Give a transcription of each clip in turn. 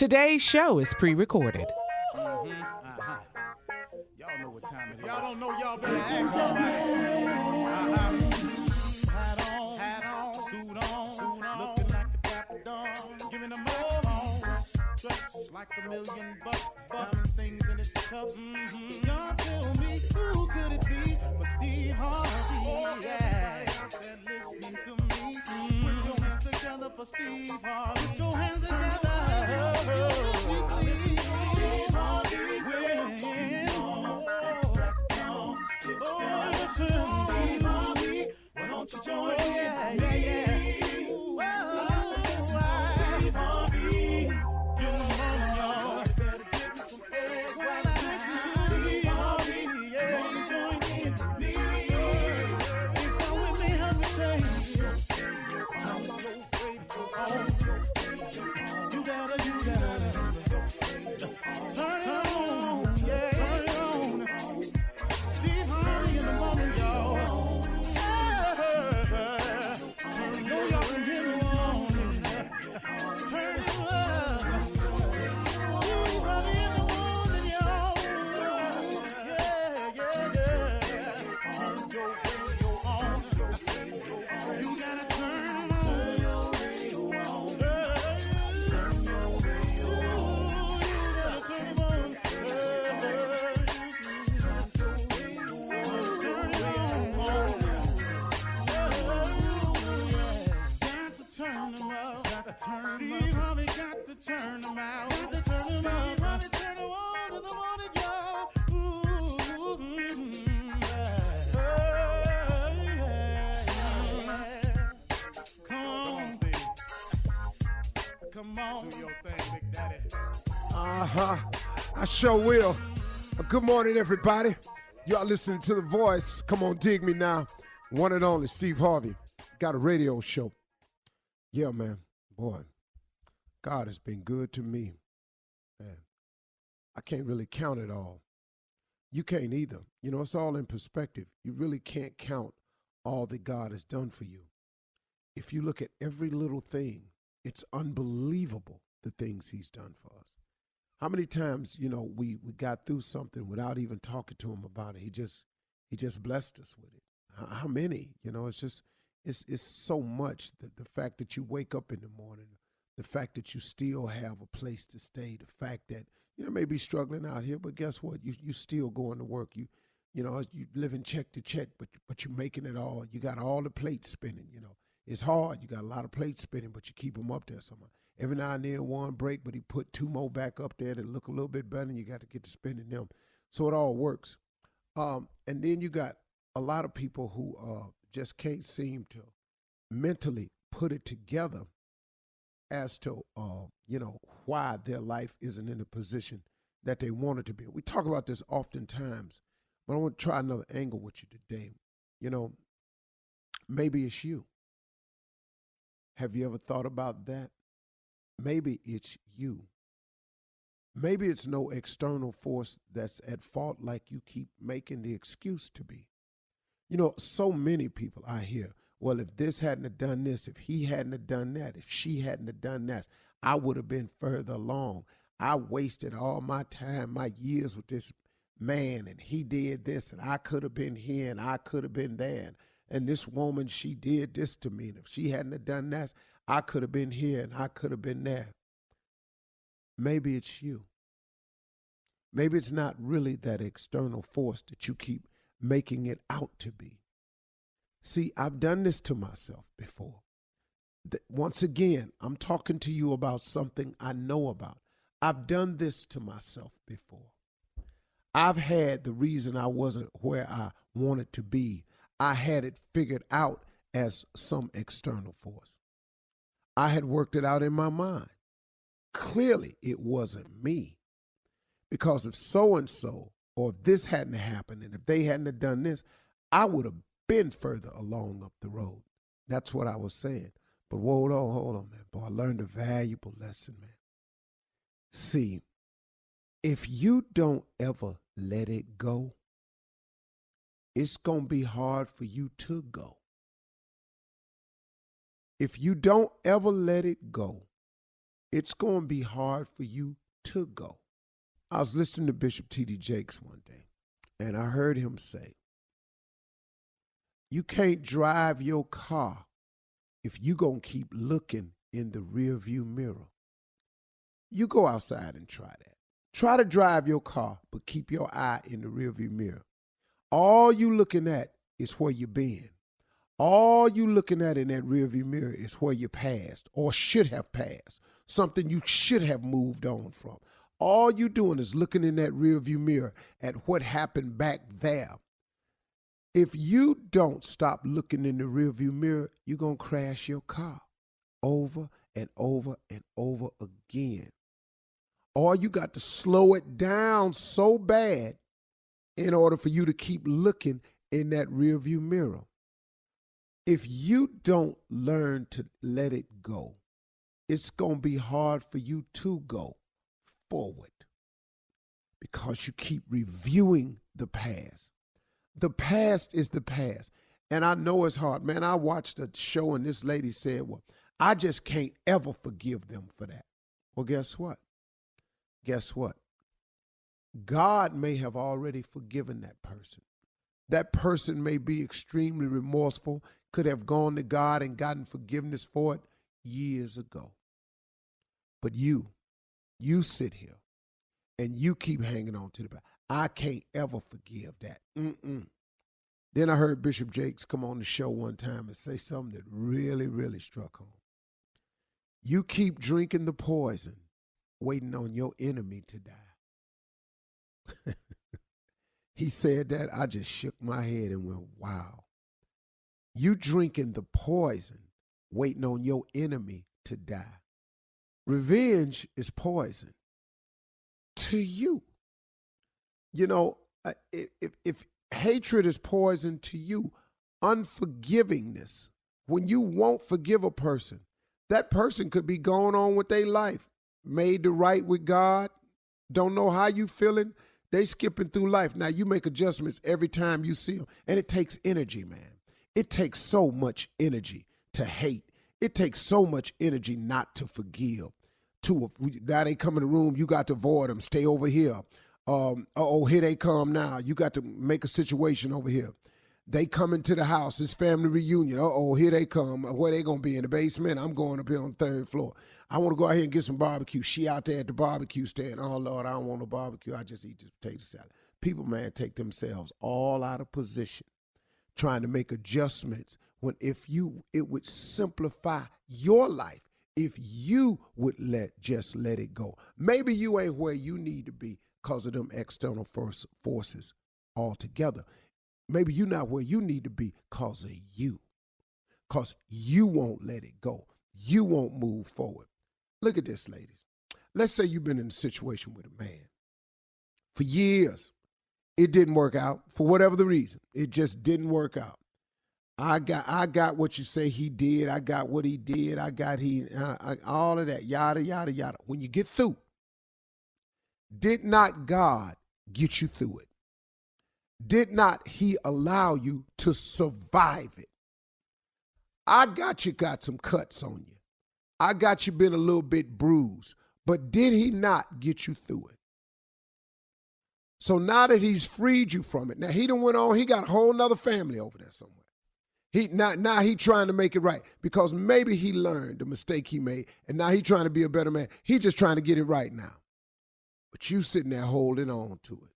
Today's show is pre-recorded. Y'all know what time it is. Y'all don't know, y'all better ask somebody. Hat on, suit on, looking like the Dapper Dawn. Giving them all dressed like $1,000,000, diamond things in its cuffs. Y'all tell me who could it be but Steve Harvey? Oh, yeah. Everybody listening to me. Put your hands together for Steve Harvey. Put your hands together. Why don't you join in? Yeah. Steve Harvey, get on, y'all. Better give me some eggs while I listen to Steve Harvey. Yeah, join in with me. If you're with me, help me say, you gotta turn it on, yeah. Turn it on. Steve Harvey in the morning, y'all. Know y'all can get it on. Turn it up. Steve Harvey in the morning, y'all. Yeah. Turn your radio on. You gotta turn your radio on. Turn your radio on. You gotta turn it on. Turn them up, got to turn them up. Steve Harvey got to turn them out. Got to turn them up. Steve Harvey turn them on in the morning, y'all. Come on, Steve. Come on. Do your thing, Big Daddy. I sure will. Good morning, everybody. Y'all listening to The Voice. Come on, dig me now. One and only Steve Harvey. Got a radio show. Yeah, man. Boy, God has been good to me. Man, I can't really count it all. You can't either. You know, it's all in perspective. You really can't count all that God has done for you. If you look at every little thing, it's unbelievable the things he's done for us. How many times, you know, we got through something without even talking to him about it. He just blessed us with it. How many? You know, it's so much. The fact that you wake up in the morning, the fact that you still have a place to stay, the fact that, you know, maybe struggling out here, but guess what? You still going to work. You living check to check, but you're making it all. You got all the plates spinning, you know. It's hard. You got a lot of plates spinning, but you keep them up there somehow. Every now and then one break, but he put two more back up there that look a little bit better, and you got to get to spinning them. So it all works. And then you got a lot of people who just can't seem to mentally put it together as to, why their life isn't in the position that they want it to be. We talk about this oftentimes, but I want to try another angle with you today. You know, maybe it's you. Have you ever thought about that? Maybe it's you. Maybe it's no external force that's at fault like you keep making the excuse to be. You know, so many people I hear, well, if this hadn't have done this, if he hadn't have done that, if she hadn't have done that, I would have been further along. I wasted all my time, my years with this man, and he did this, and I could have been here, and I could have been there. And this woman, she did this to me, and if she hadn't have done that, I could have been here, and I could have been there. Maybe it's you. Maybe it's not really that external force that you keep making it out to be. See, I've done this to myself before. Once again, I'm talking to you about something I know about. I've done this to myself before. I've had the reason I wasn't where I wanted to be. I had it figured out as some external force. I had worked it out in my mind. Clearly, it wasn't me. Because if so-and-so, or if this hadn't happened, and if they hadn't have done this, I would have been further along up the road. That's what I was saying. But hold on, man. Boy, I learned a valuable lesson, man. See, if you don't ever let it go, it's going to be hard for you to go. If you don't ever let it go, it's going to be hard for you to go. I was listening to Bishop T.D. Jakes one day, and I heard him say, you can't drive your car if you going to keep looking in the rearview mirror. You go outside and try that. Try to drive your car, but keep your eye in the rearview mirror. All you looking at is where you been. All you looking at in that rearview mirror is where you passed or should have passed, something you should have moved on from. All you doing is looking in that rearview mirror at what happened back there. If you don't stop looking in the rearview mirror, you're going to crash your car over and over and over again. Or you got to slow it down so bad in order for you to keep looking in that rearview mirror. If you don't learn to let it go, it's going to be hard for you to go forward because you keep reviewing the past. The past is the past. And I know it's hard. Man, I watched a show and this lady said, well, I just can't ever forgive them for that. Well, guess what? Guess what? God may have already forgiven that person. That person may be extremely remorseful, could have gone to God and gotten forgiveness for it years ago. But you sit here and you keep hanging on to the past. I can't ever forgive that. Then I heard Bishop Jakes come on the show one time and say something that really, really struck home. You keep drinking the poison, waiting on your enemy to die. He said that, I just shook my head and went, wow. You drinking the poison, waiting on your enemy to die. Revenge is poison to you. You know, if hatred is poison to you, unforgivingness, when you won't forgive a person, that person could be going on with their life, made to right with God, don't know how you feeling, they skipping through life. Now, you make adjustments every time you see them, and it takes energy, man. It takes so much energy to hate. It takes so much energy not to forgive. Now they come in the room, you got to avoid them, stay over here. Here they come now. You got to make a situation over here. They come into the house, it's family reunion. Here they come. Where they going to be, in the basement? I'm going up here on the third floor. I want to go out here and get some barbecue. She out there at the barbecue stand. Oh, Lord, I don't want no barbecue. I just eat this potato salad. People, man, take themselves all out of position trying to make adjustments when it would simplify your life if you would just let it go. Maybe you ain't where you need to be because of them external forces altogether. Maybe you're not where you need to be because of you. Because you won't let it go. You won't move forward. Look at this, ladies. Let's say you've been in a situation with a man for years. It didn't work out for whatever the reason. It just didn't work out. I got what you say he did. I got what he did. All of that, yada, yada, yada. When you get through, did not God get you through it? Did not he allow you to survive it? I got you got some cuts on you. I got you been a little bit bruised, but did he not get you through it? So now that he's freed you from it, now he done went on, he got a whole nother family over there somewhere. Now he trying to make it right because maybe he learned the mistake he made and now he trying to be a better man. He just trying to get it right now. But you sitting there holding on to it.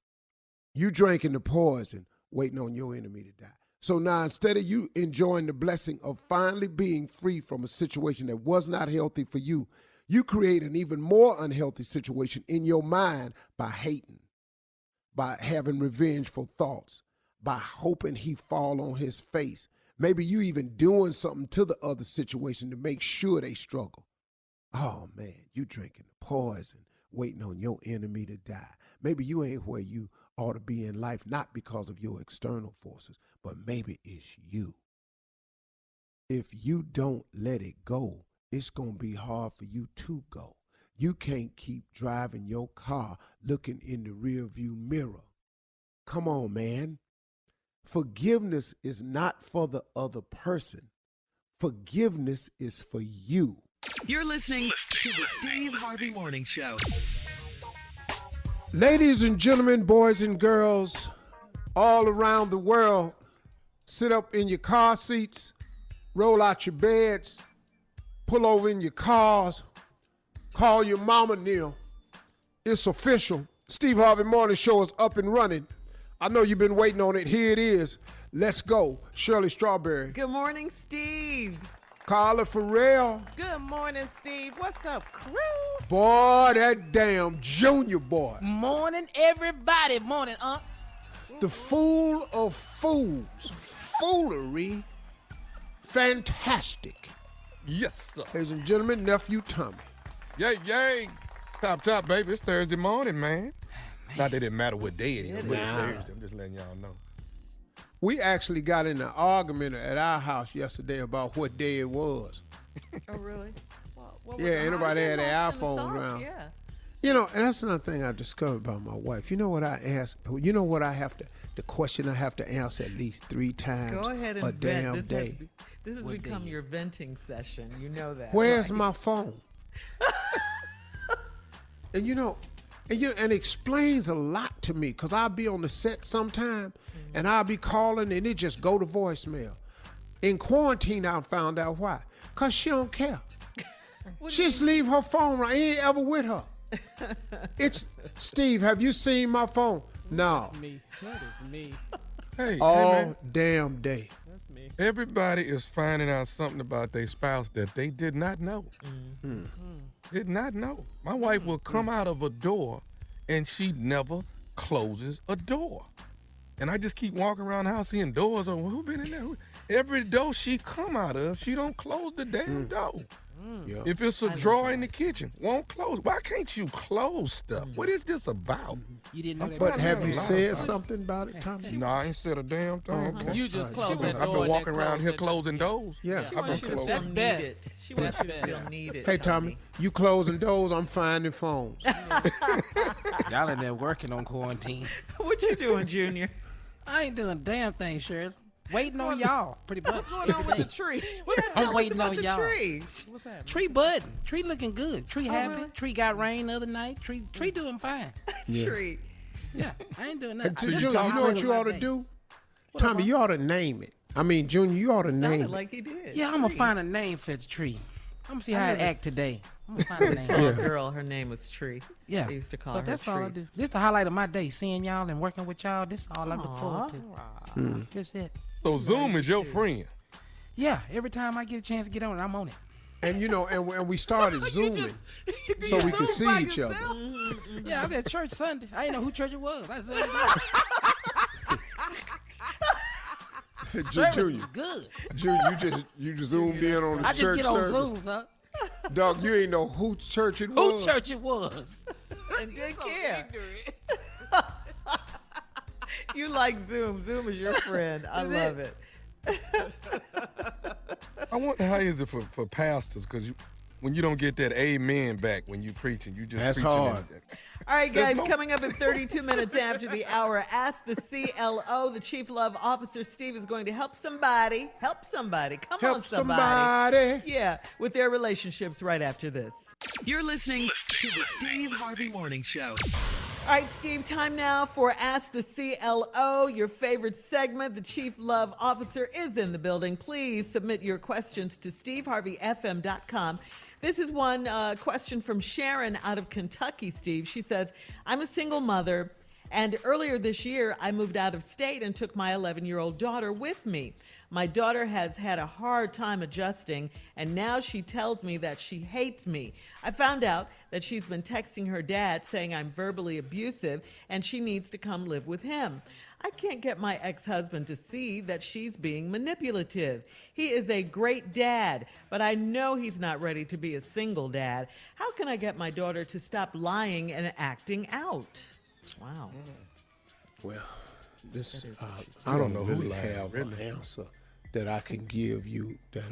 You drinking the poison, waiting on your enemy to die. So now instead of you enjoying the blessing of finally being free from a situation that was not healthy for you, you create an even more unhealthy situation in your mind by hating, by having revengeful thoughts, by hoping he fall on his face. Maybe you even doing something to the other situation to make sure they struggle. Oh, man, you drinking the poison, waiting on your enemy to die. Maybe you ain't where you ought to be in life, not because of your external forces, but maybe it's you. If you don't let it go, it's going to be hard for you to go. You can't keep driving your car looking in the rearview mirror. Come on, man. Forgiveness is not for the other person. Forgiveness is for you. You're listening to the Steve Harvey Morning Show. Ladies and gentlemen, boys and girls, all around the world, sit up in your car seats, roll out your beds, pull over in your cars, call your mama, Neil. It's official. Steve Harvey Morning Show is up and running. I know you've been waiting on it. Here it is. Let's go. Shirley Strawberry. Good morning, Steve. Carla Farrell. Good morning, Steve. What's up, crew? Boy, that damn Junior boy. Morning, everybody. Morning, The fool of fools. Foolery. Fantastic. Yes, sir. Ladies and gentlemen, nephew Tommy. Yay, yay. Top, baby. It's Thursday morning, man. Not that it matter what day it is, but it's Thursday. I'm just letting y'all know. We actually got in an argument at our house yesterday about what day it was. Oh, really? What Yeah, anybody had their iPhones around. Yeah. You know, and that's another thing I've discovered about my wife. You know what I ask? You know what I have to, the question I have to answer at least 3 times Go ahead and a damn vent. day. This has become your venting session. You know that. Where's right? my phone? And it explains a lot to me, because I'll be on the set sometime and I'll be calling and it just go to voicemail. In quarantine, I found out why. Because she don't care. She just leave her phone right. He ain't ever with her. It's, Steve, have you seen my phone? No. That's me. That is me. Hey, All man. damn day. That's me. Everybody is finding out something about their spouse that they did not know. Did not know. My wife will come out of a door and she never closes a door. And I just keep walking around the house seeing doors on. Who been in there? Every door she come out of, she don't close the damn door. Yeah. If it's a drawer in the kitchen, won't close. Why can't you close stuff? What is this about? You didn't know that. But have you a lot said of something about it, Tommy? No, I ain't said a damn thing. Okay. You just close that door. I've been and walking then around close here that door. closing doors. Yeah. She I've wants been you to closing. feel That's needed. best. She wants you to feel needed. Hey, Tommy, you closing doors, I'm finding phones. Y'all in there working on quarantine. What you doing, Junior? I ain't doing a damn thing, Shirley. Waiting on y'all, pretty much. What's going on with the tree? I'm waiting on the y'all. tree. What's happening? Tree budding. Tree looking good. Tree happy. really? Tree got rain the other night. Tree doing fine. Tree. Yeah, I ain't doing nothing. Junior, I you just know talking what you my ought to day. do? What Tommy, am I- you ought to name it. I mean, Junior, you ought to name Sounded it. like he did. Yeah, I'm gonna Tree. find a name for the tree. I'm gonna see how it never act today. I'm gonna find a name. Oh, girl, her name was Tree. Yeah, I used to call but her that's Tree. all I do. This the highlight of my day. Seeing y'all and working with y'all. This is all I look forward to. That's it. So Zoom is your friend. Yeah, every time I get a chance to get on it, I'm on it. And and we started Zooming so we could see each other. Yeah, I was at church Sunday. I didn't know who church it was. I said, service Junior, was good. Junior, you just zoomed in on the I just church get on service. Zoom, son. Dog, you ain't know who church it Who was. church it was? And didn't care. You like Zoom. Zoom is your friend. I love it. I wonder how is it for pastors, because when you don't get that amen back when you preaching, you just That's preaching hard. All right, There's guys, no- coming up in 32 minutes after the hour, Ask the CLO. The Chief Love Officer, Steve, is going to help somebody. Come on, Help somebody. somebody. Yeah, with their relationships right after this. You're listening to the Steve Harvey Morning Show. All right, Steve, time now for Ask the CLO, your favorite segment. The Chief Love Officer is in the building. Please submit your questions to steveharveyfm.com. This is one question from Sharon out of Kentucky, Steve. She says, I'm a single mother, and earlier this year, I moved out of state and took my 11-year-old daughter with me. My daughter has had a hard time adjusting, and now she tells me that she hates me. I found out that she's been texting her dad saying I'm verbally abusive and she needs to come live with him. I can't get my ex-husband to see that she's being manipulative. He is a great dad, but I know he's not ready to be a single dad. How can I get my daughter to stop lying and acting out? Wow. Well, this I don't know really have an answer that I can give you that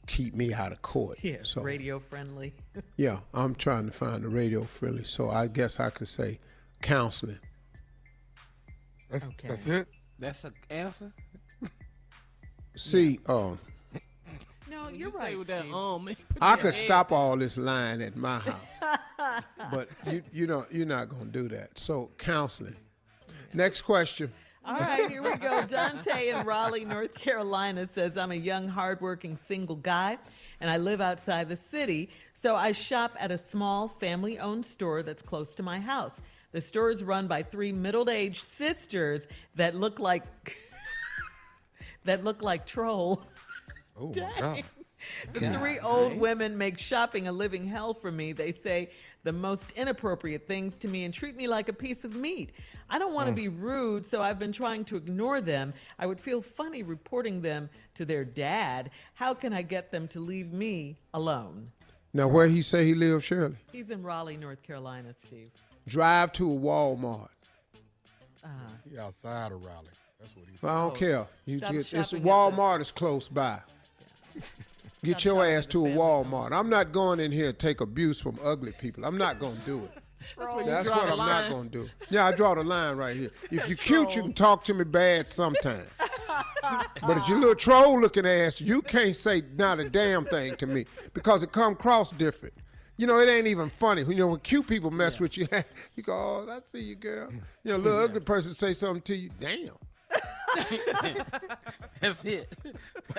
keep me out of court. Yeah, So, radio friendly. yeah, I'm trying to find a radio friendly. So I guess I could say counseling. That's it. That's an answer? See, No, When you're you right. say with that Steve. put I your could head stop down. all this lying at my house, but you know you're not gonna do that. So counseling. Next question. All right, here we go. Dante in Raleigh, North Carolina says, I'm a young, hardworking single guy, and I live outside the city, so I shop at a small family-owned store that's close to my house. The store is run by 3 middle-aged sisters that look like trolls. Oh my Dang. God. The 3 old women make shopping a living hell for me. They say the most inappropriate things to me and treat me like a piece of meat. I don't want to be rude, so I've been trying to ignore them. I would feel funny reporting them to their dad. How can I get them to leave me alone? Now, where he say he lives, Shirley? He's in Raleigh, North Carolina, Steve. Drive to a Walmart. He outside of Raleigh. That's what he said. I don't care. Stop This shopping at Walmart is close by. Get your ass to a Walmart. I'm not going in here to take abuse from ugly people. I'm not going to do it. That's draw what the I'm not line. going to do. Yeah, I draw the line right here. If you're cute, you can talk to me bad sometimes. But if you're a little troll-looking ass, you can't say not a damn thing to me because it come across different. You know, it ain't even funny. You know, when cute people mess with you, you go, oh, I see you, girl. You know, a little ugly person say something to you, damn. That's it.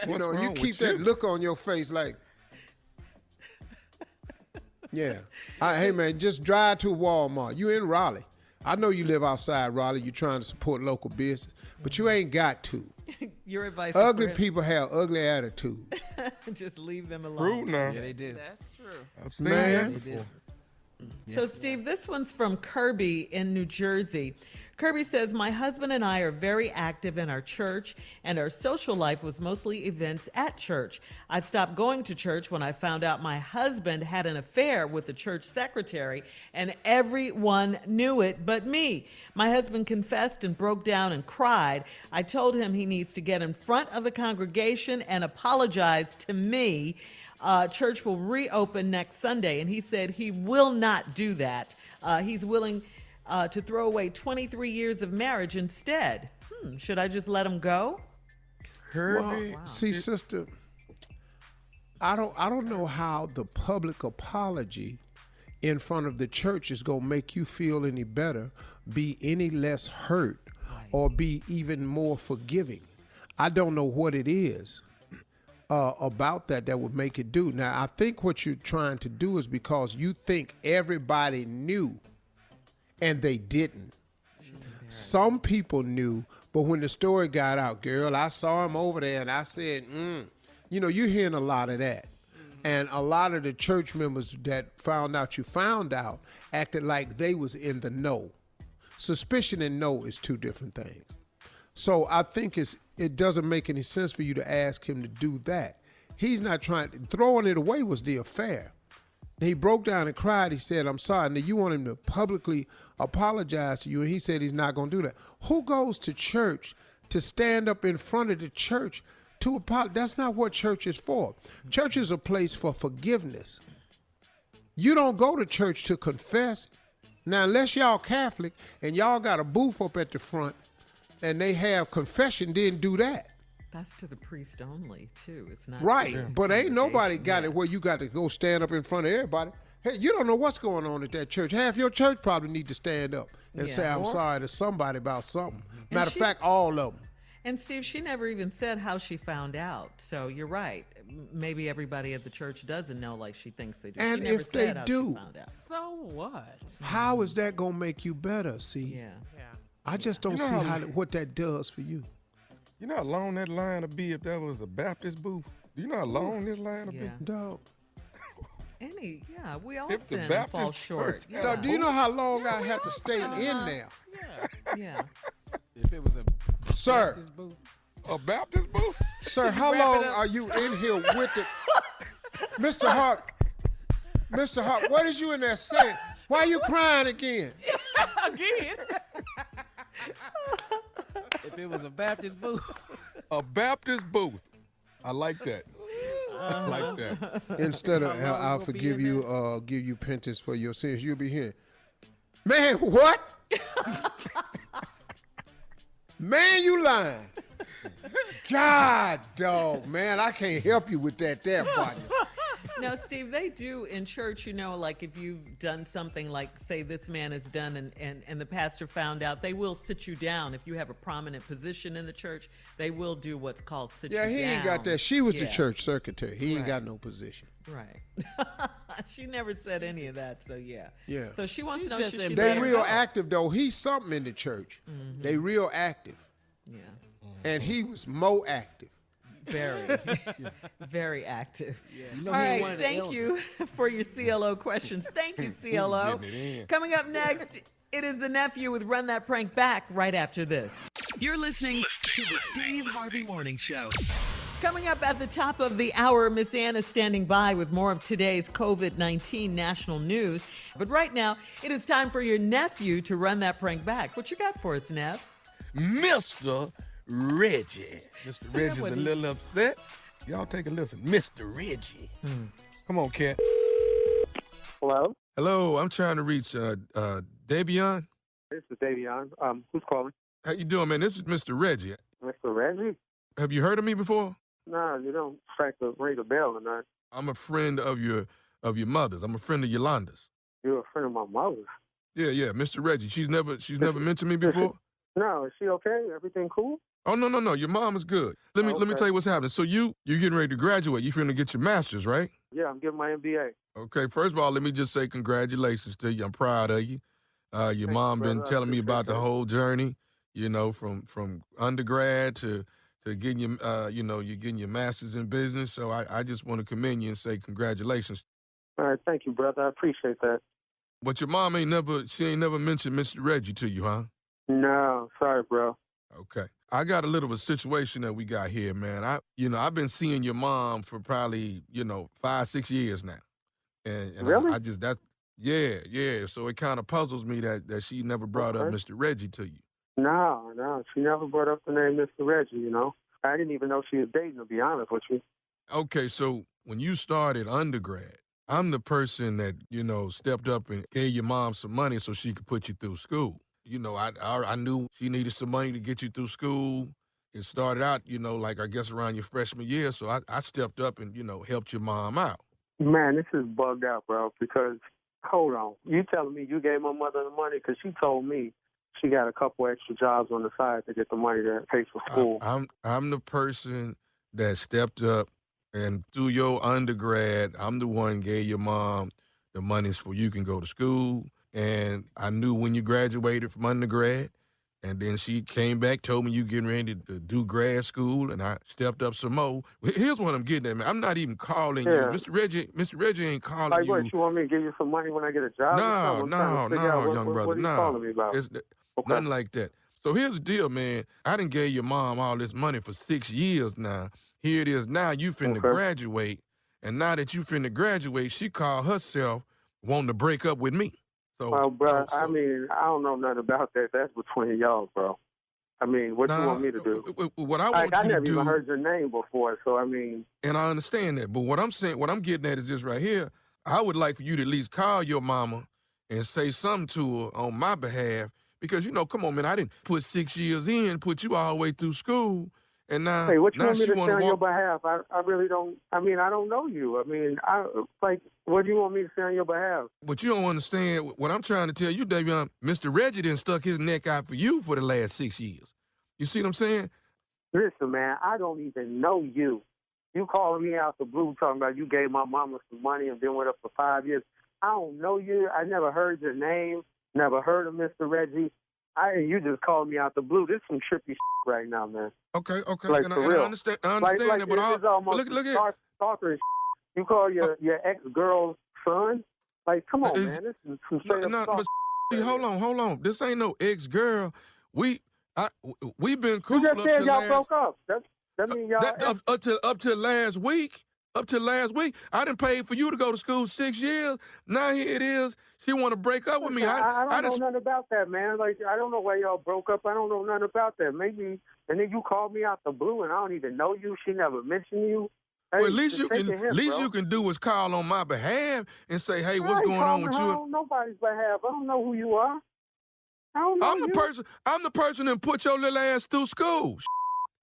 You know, you wrong keep with that you? look on your face like, yeah. Hey, man, just drive to Walmart. You in Raleigh. I know you live outside Raleigh. You're trying to support local business, but you ain't got to. Your advice Ugly is people have ugly attitudes. just leave them alone. Rude now. Yeah, they do. That's true. I've seen Man. that before. So, Steve, this one's from Kirby in New Jersey. Kirby says, my husband and I are very active in our church, and our social life was mostly events at church. I stopped going to church when I found out my husband had an affair with the church secretary, and everyone knew it but me. My husband confessed and broke down and cried. I told him he needs to get in front of the congregation and apologize to me. Church will reopen next Sunday, and he said he will not do that. He's willing to throw away 23 years of marriage instead. Should I just let him go? Kirby. See, sister, I don't know how the public apology in front of the church is gonna make you feel any better, be any less hurt, or be even more forgiving. I don't know what it is about that would make it do. Now, I think what you're trying to do is because you think everybody knew and they didn't. Some people knew, but when the story got out, girl, I saw him over there and I said, you know, you're hearing a lot of that. And a lot of the church members that found out you found out acted like they was in the know. Suspicion and know is two different things. So I think it doesn't make any sense for you to ask him to do that. He's not throwing it away was the affair. He broke down and cried. He said, I'm sorry. Now you want him to publicly apologize to you, and he said he's not going to do that. Who goes to church to stand up in front of the church to apologize? That's not what church is for. Church is a place for forgiveness. You don't go to church to confess. Now, unless y'all Catholic and y'all got a booth up at the front and they have confession, then do that. That's to the priest only, too. It's not Right, to the but ain't nobody congregation. got it where you got to go stand up in front of everybody. Hey, you don't know what's going on at that church. Half your church probably need to stand up and Yeah. say, I'm sorry to somebody about something. Matter of she- fact, all of them. And Steve, she never even said how she found out. So you're right. Maybe everybody at the church doesn't know like she thinks they do. And she never if they said how do, she found out. So what? How is that going to make you better, see? Yeah. I just don't You know see how- what that does for you. You know how long that line would be if that was a Baptist booth? Do you know how long this line would Yeah. Dog. We all If the sin and Baptist fall church short. had Dog, do you know how long I have to stay in there? Yeah. If it was a Sir, Baptist booth, be? A Baptist booth? sir, how long are you in here with it? Mr. Hart, what is you in there saying? Why are you crying again? Again. if it was a Baptist booth, A Baptist booth. I like that. I like that. Instead of How long I'll you gonna be forgive in you, give you penance for your sins, you'll be here. Man, what? Man, you lying. God, dog, man, I can't help you with that there, buddy. Now, Steve, they do in church, like if you've done something like, say, this man has done and the pastor found out, they will sit you down. If you have a prominent position in the church, they will do what's called sit you down. Yeah, he ain't got that. She was the church secretary. He ain't got no position. Right. She never said any of that, so yeah. Yeah. So she wants to know, just should she They be real house? active, though. He's something in the church. Mm-hmm. They real active. Yeah. And he was more active. Very, very active. You know All he ain't right, one of the thank elders. you for your CLO questions. Thank you, CLO. Getting it in. Coming up next, it is the nephew with Run That Prank Back right after this. You're listening to the Steve Harvey Morning Show. Coming up at the top of the hour, Miss Ann is standing by with more of today's COVID-19 national news. But right now, it is time for your nephew to run that prank back. What you got for us, Nev? Mr. Reggie. Mr. Reggie's a what he- little upset. Y'all take a listen. Mr. Reggie. Come on, Cat. Hello, Hello, I'm trying to reach Davion. this is Davion. Who's calling? How you doing, man? This is Mr. Reggie. Mr. Reggie? Have you heard of me before? No, you don't ring the bell or not. I'm a friend of your mother's. I'm a friend of Yolanda's. You're a friend of my mother's. Yeah, Mr. Reggie. She's never mentioned me before. No, is she okay? Everything cool? Oh no. Your mom is good. Let me Okay. tell you what's happening. So you're getting ready to graduate. You finna get your master's, right? Yeah, I'm getting my MBA. Okay. First of all, let me just say congratulations to you. I'm proud of you. Your Thank mom you, been brother. I telling me about the appreciate that. whole journey. From undergrad to getting your you're getting your master's in business. So I just want to commend you and say congratulations. All right, thank you, brother. I appreciate that. But your mom ain't never mentioned Mr. Reggie to you, huh? No, sorry, bro. Okay. I got a little of a situation that we got here, man. I've been seeing your mom for probably, 5-6 years now. And Really? Yeah. So it kind of puzzles me that she never brought up Okay. Mr. Reggie to you. No, she never brought up the name Mr. Reggie, I didn't even know she was dating, to be honest with you. Okay, so when you started undergrad, I'm the person that, stepped up and gave your mom some money so she could put you through school. I knew she needed some money to get you through school. It started out, I guess around your freshman year. So I stepped up and, helped your mom out. Man, this is bugged out, bro, because, hold on. You telling me you gave my mother the money? Because she told me she got a couple extra jobs on the side to get the money to pay for school. I'm the person that stepped up, and through your undergrad, I'm the one gave your mom the monies for you can go to school. And I knew when you graduated from undergrad, and then she came back, told me you getting ready to do grad school, and I stepped up some more. Here's what I'm getting at, man. I'm not even calling you. Yeah. Mr. Reggie ain't calling Like, you. what, you want me to give you some money when I get a job? No, I'm trying to figure out young what brother, are you no. calling me about? It's Okay. nothing like that. So here's the deal, man. I done gave your mom all this money for 6 years now. Here it is now. You finna Okay. graduate, and now that you finna graduate, she called herself wanting to break up with me. So, Well, bro, so- I mean, I don't know nothing about that. That's between y'all, bro. I mean, what you Nah, want me to do? What I want I you to never do, even heard your name before, so I mean, and I understand that, but what I'm getting at is this right here. I would like for you to at least call your mama and say something to her on my behalf, because come on, man, I didn't put 6 years in, put you all the way through school, and now hey, what you now want me she to say wanna on your walk. behalf? I really don't. I mean, I don't know you. I mean, what do you want me to say on your behalf? But you don't understand what I'm trying to tell you, Davion. Mr. Reggie done stuck his neck out for you for the last 6 years. You see what I'm saying? Listen, man, I don't even know you. You calling me out the blue talking about you gave my mama some money and been with her for 5 years. I don't know you. I never heard your name, never heard of Mr. Reggie. You just called me out the blue. This is some trippy shit right now, man. Okay, Like, and for I real. understand that, but it's almost look at stalker shit. You call your ex-girl's son? Like, come on, Is- man. This is some straight up no, stalker. but see, hold on. This ain't no ex-girl. We've been cool You just up said to y'all last. broke up. That means y'all. Up to last week. Up to last week, I done paid for you to go to school 6 years. Now here it is. She want to break up with me. I don't know just, nothing about that, man. Like, I don't know why y'all broke up. I don't know nothing about that. Maybe, and then you called me out the blue, and I don't even know you. She never mentioned you. Hey, well, at least just take a hint, bro. you can do is call on my behalf and say, hey, I what's ain't going on with calling her you? on nobody's behalf. I don't know who you are. I don't know I'm you. the person that put your little ass through school.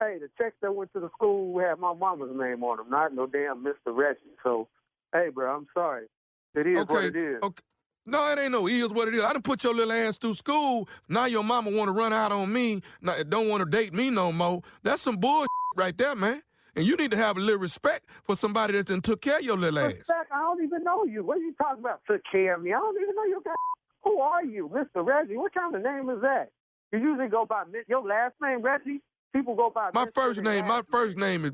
Hey, the checks that went to the school had my mama's name on them, not no damn Mr. Reggie. So, hey, bro, I'm sorry. It is what it is. Okay. No, it ain't no is what it is. I done put your little ass through school. Now your mama want to run out on me. Don't want to date me no more. That's some bullshit right there, man. And you need to have a little respect for somebody that done took care of your little ass. Respect? I don't even know you. What are you talking about? Took care of me? I don't even know you. Who are you, Mr. Reggie? What kind of name is that? You usually go by your last name, Reggie. People go by my first name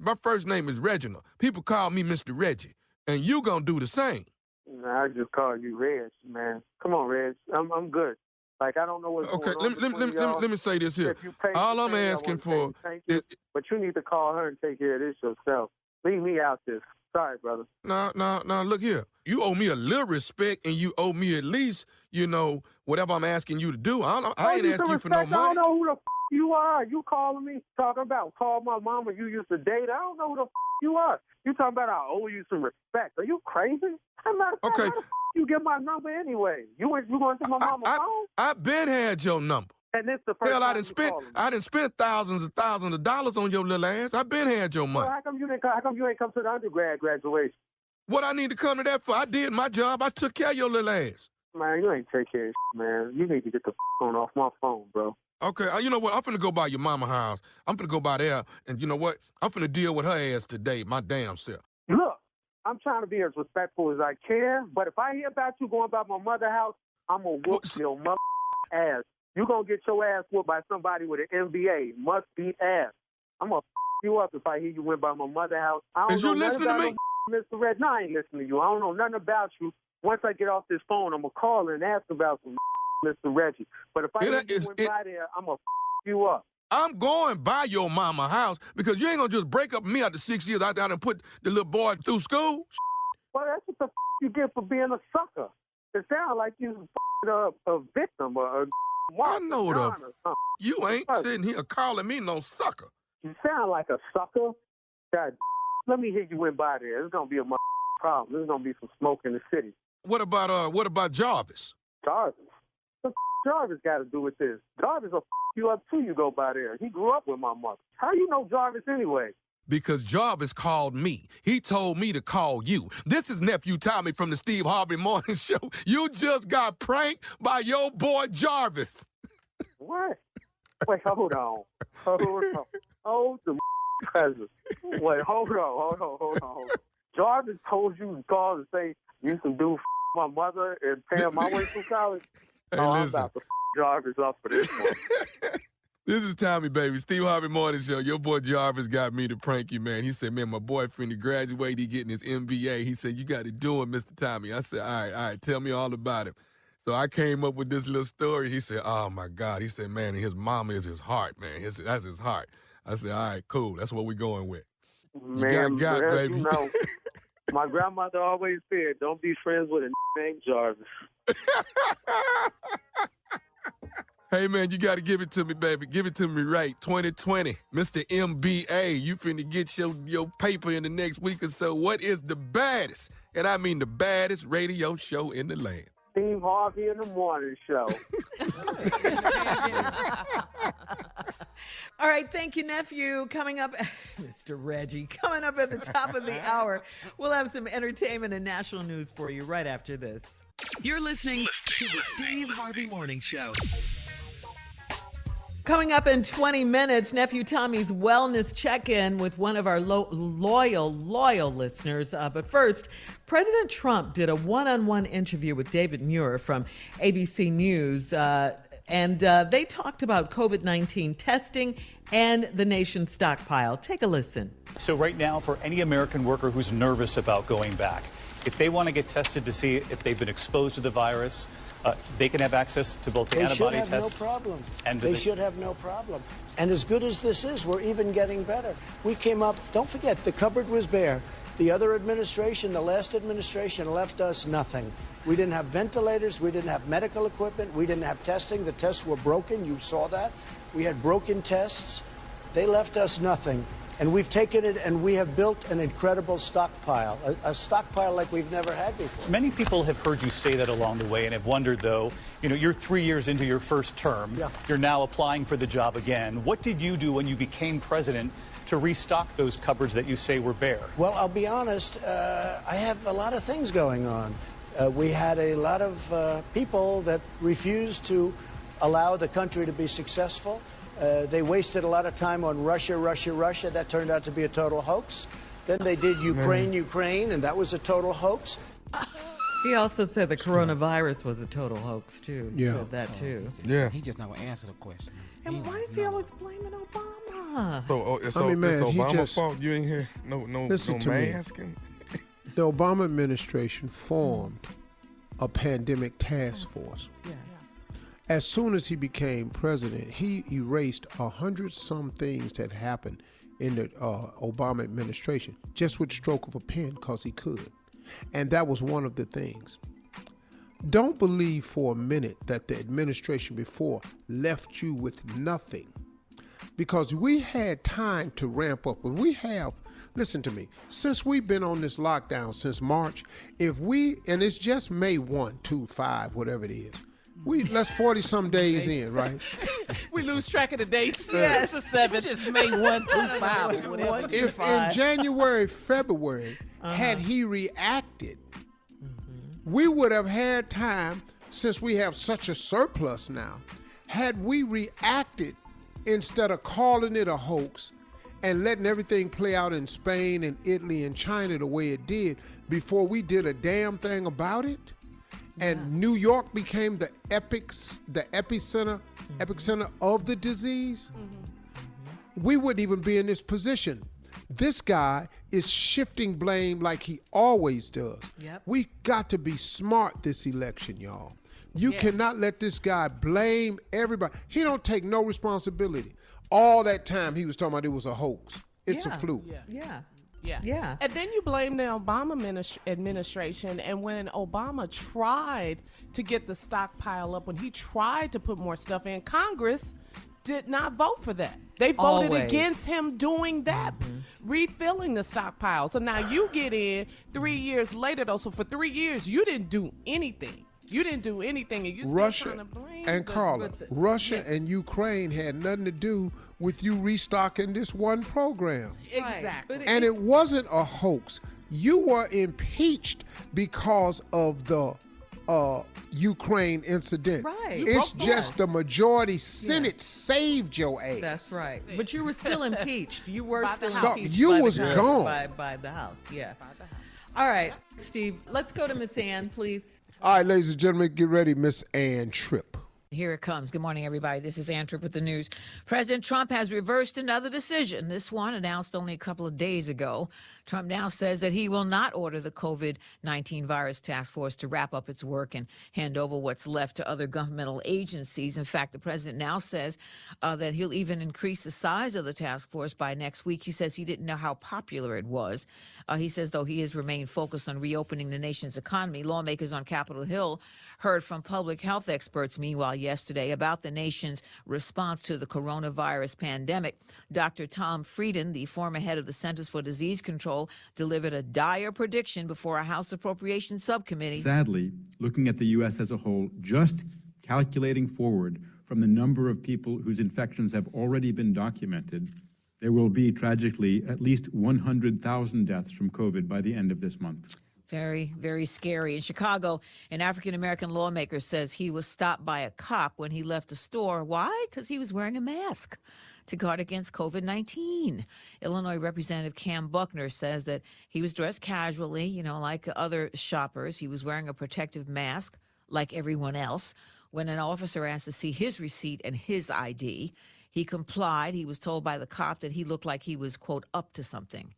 is Reginald. People call me Mr. Reggie, and you gonna do the same. Nah, I just call you Reg, man. Come on, Reg. I'm good. Like, I don't know what's going on. Let me say this here. All I'm asking for is... But you need to call her and take care of this yourself. Leave me out this. Sorry, brother. No, look here. You owe me a little respect, and you owe me at least, whatever I'm asking you to do. I ain't asking you for no money. I don't know who the you are. You calling me, talking about call my mama you used to date. I don't know who the you are. You talking about I owe you some respect. Are you crazy? Okay. How the you get my number anyway? You going to my mama's phone? I been had your number. And this the first Hell, time I done spent thousands and thousands of dollars on your little ass. I been had your money. Well, how come you ain't come to the undergrad graduation? What I need to come to that for? I did my job. I took care of your little ass. Man, you ain't take care of man. You need to get the phone off my phone, bro. Okay, you know what? I'm finna go by your mama house. I'm finna go by there, and you know what? I'm finna deal with her ass today, my damn self. Look, I'm trying to be as respectful as I can, but if I hear about you going by my mother's house, I'm gonna whoop your mother ass. You gonna get your ass whooped by somebody with an MBA. Must beat ass. I'm gonna you up if I hear you went by my mother's house. I don't Is know you listening to me? Mr. Red, no, I ain't listening to you. I don't know nothing about you. Once I get off this phone, I'm gonna call and ask about some Mr. Reggie. But if I went by there, I'm gonna you up. I'm going by your mama house because you ain't gonna just break up with me after 6 years. I done put the little boy through school. Well, that's what the you get for being a sucker. It sounds like you a victim or a I know you ain't sitting here calling me no sucker. You sound like a sucker. God, let me hear you went by there. It's gonna be a problem. There's gonna be some smoke in the city. What about Jarvis? Jarvis? What Jarvis got to do with this? Jarvis will you up too. You go by there. He grew up with my mother. How you know Jarvis anyway? Because Jarvis called me. He told me to call you. This is Nephew Tommy from the Steve Harvey Morning Show. You just got pranked by your boy Jarvis. What? Wait, hold on. Hold the present. Wait, hold on. Jarvis told you to call and say you can do my mother and pay my way through college? Hey, I'm about to Jarvis up for this one. This is Tommy, baby. Steve Harvey Morning Show. Your boy Jarvis got me to prank you, man. He said, man, my boyfriend, he graduated, he getting his MBA. He said, you got to do it, Mr. Tommy. I said, all right, tell me all about him. So I came up with this little story. He said, oh, my God. He said, man, his mama is his heart, man. That's his heart. I said, all right, cool. That's what we're going with. Man, you got baby. You know, my grandmother always said, don't be friends with a named Jarvis. Hey, man, you got to give it to me, baby. Give it to me right. 2020, Mr. MBA, you finna get your paper in the next week or so. What is the baddest, and I mean the baddest radio show in the land? Steve Harvey in the Morning Show. All right, thank you, nephew. Coming up, Mr. Reggie, coming up at the top of the hour, we'll have some entertainment and national news for you right after this. You're listening to the Steve Harvey Morning Show. Coming up in 20 minutes, Nephew Tommy's wellness check-in with one of our loyal listeners. But first, President Trump did a one-on-one interview with David Muir from ABC News, and they talked about COVID-19 testing and the nation's stockpile. Take a listen. So right now, for any American worker who's nervous about going back, if they want to get tested to see if they've been exposed to the virus, they can have access to both the antibody tests. They should have no problem. And they should have no problem. And as good as this is, we're even getting better. We came up, don't forget, the cupboard was bare. The other administration, the last administration, left us nothing. We didn't have ventilators. We didn't have medical equipment. We didn't have testing. The tests were broken. You saw that. We had broken tests. They left us nothing. And we've taken it and we have built an incredible stockpile, a stockpile like we've never had before. Many people have heard you say that along the way and have wondered, though, you're 3 years into your first term. Yeah. You're now applying for the job again. What did you do when you became president to restock those cupboards that you say were bare? Well, I'll be honest, I have a lot of things going on. We had a lot of people that refused to allow the country to be successful. They wasted a lot of time on Russia. That turned out to be a total hoax. Then they did Ukraine, and that was a total hoax. He also said the coronavirus was a total hoax, too. He said that, too. Yeah. He just not going to answer the question. And why is he always blaming Obama? So, man, it's he Obama's just- fault you ain't here? No Listen to me. masking? The Obama administration formed a pandemic task force. Yes. As soon as he became president, he erased 100-some things that happened in the Obama administration just with the stroke of a pen because he could. And that was one of the things. Don't believe for a minute that the administration before left you with nothing, because we had time to ramp up. Listen to me, since we've been on this lockdown since March, and it's just May 1, 2, 5, whatever it is, let's 40-some days in, right? We lose track of the dates. Yes. It's the 7th. Just May 1, 2, 5, or whatever. If in January, February, had he reacted, we would have had time, since we have such a surplus now, had we reacted instead of calling it a hoax and letting everything play out in Spain and Italy and China the way it did before we did a damn thing about it. And New York became the epicenter of the disease, we wouldn't even be in this position. This guy is shifting blame like he always does. Yep. We got to be smart this election, y'all. You cannot let this guy blame everybody. He don't take no responsibility. All that time he was talking about it was a hoax. It's a fluke. Yeah. And then you blame the Obama administration. And when Obama tried to get the stockpile up, when he tried to put more stuff in, Congress did not vote for that. They voted against him doing that, refilling the stockpile. So now you get in 3 years later, though. So for 3 years, you didn't do anything. And you still trying to blame and Carla, Russia and Ukraine had nothing to do with you restocking this one program. Exactly. And it wasn't a hoax. You were impeached because of the Ukraine incident. Right. It's just the majority Senate saved your ass. That's right. But you were still impeached. You were By still the House. impeached. You by was the House, gone. By the House, All right, Steve, let's go to Miss Ann, please. All right, ladies and gentlemen, get ready, Miss Ann Tripp. Here it comes. Good morning, everybody. This is Ann Tripp with the news. President Trump has reversed another decision. This one announced only a couple of days ago. Trump now says that he will not order the COVID-19 virus task force to wrap up its work and hand over what's left to other governmental agencies. In fact, the president now says that he'll even increase the size of the task force by next week. He says he didn't know how popular it was. He says, though, he has remained focused on reopening the nation's economy. Lawmakers on Capitol Hill heard from public health experts, meanwhile, yesterday about the nation's response to the coronavirus pandemic. Dr. Tom Frieden, the former head of the Centers for Disease Control, delivered a dire prediction before a House Appropriations Subcommittee. Sadly, looking at the U.S. as a whole, just calculating forward from the number of people whose infections have already been documented, there will be, tragically, at least 100,000 deaths from COVID by the end of this month. Very, very scary. In Chicago, an African-American lawmaker says he was stopped by a cop when he left the store. Why? Because he was wearing a mask to guard against COVID-19. Illinois Representative Cam Buckner says that he was dressed casually, like other shoppers. He was wearing a protective mask like everyone else. When an officer asked to see his receipt and his ID, he complied. He was told by the cop that he looked like he was, quote, up to something.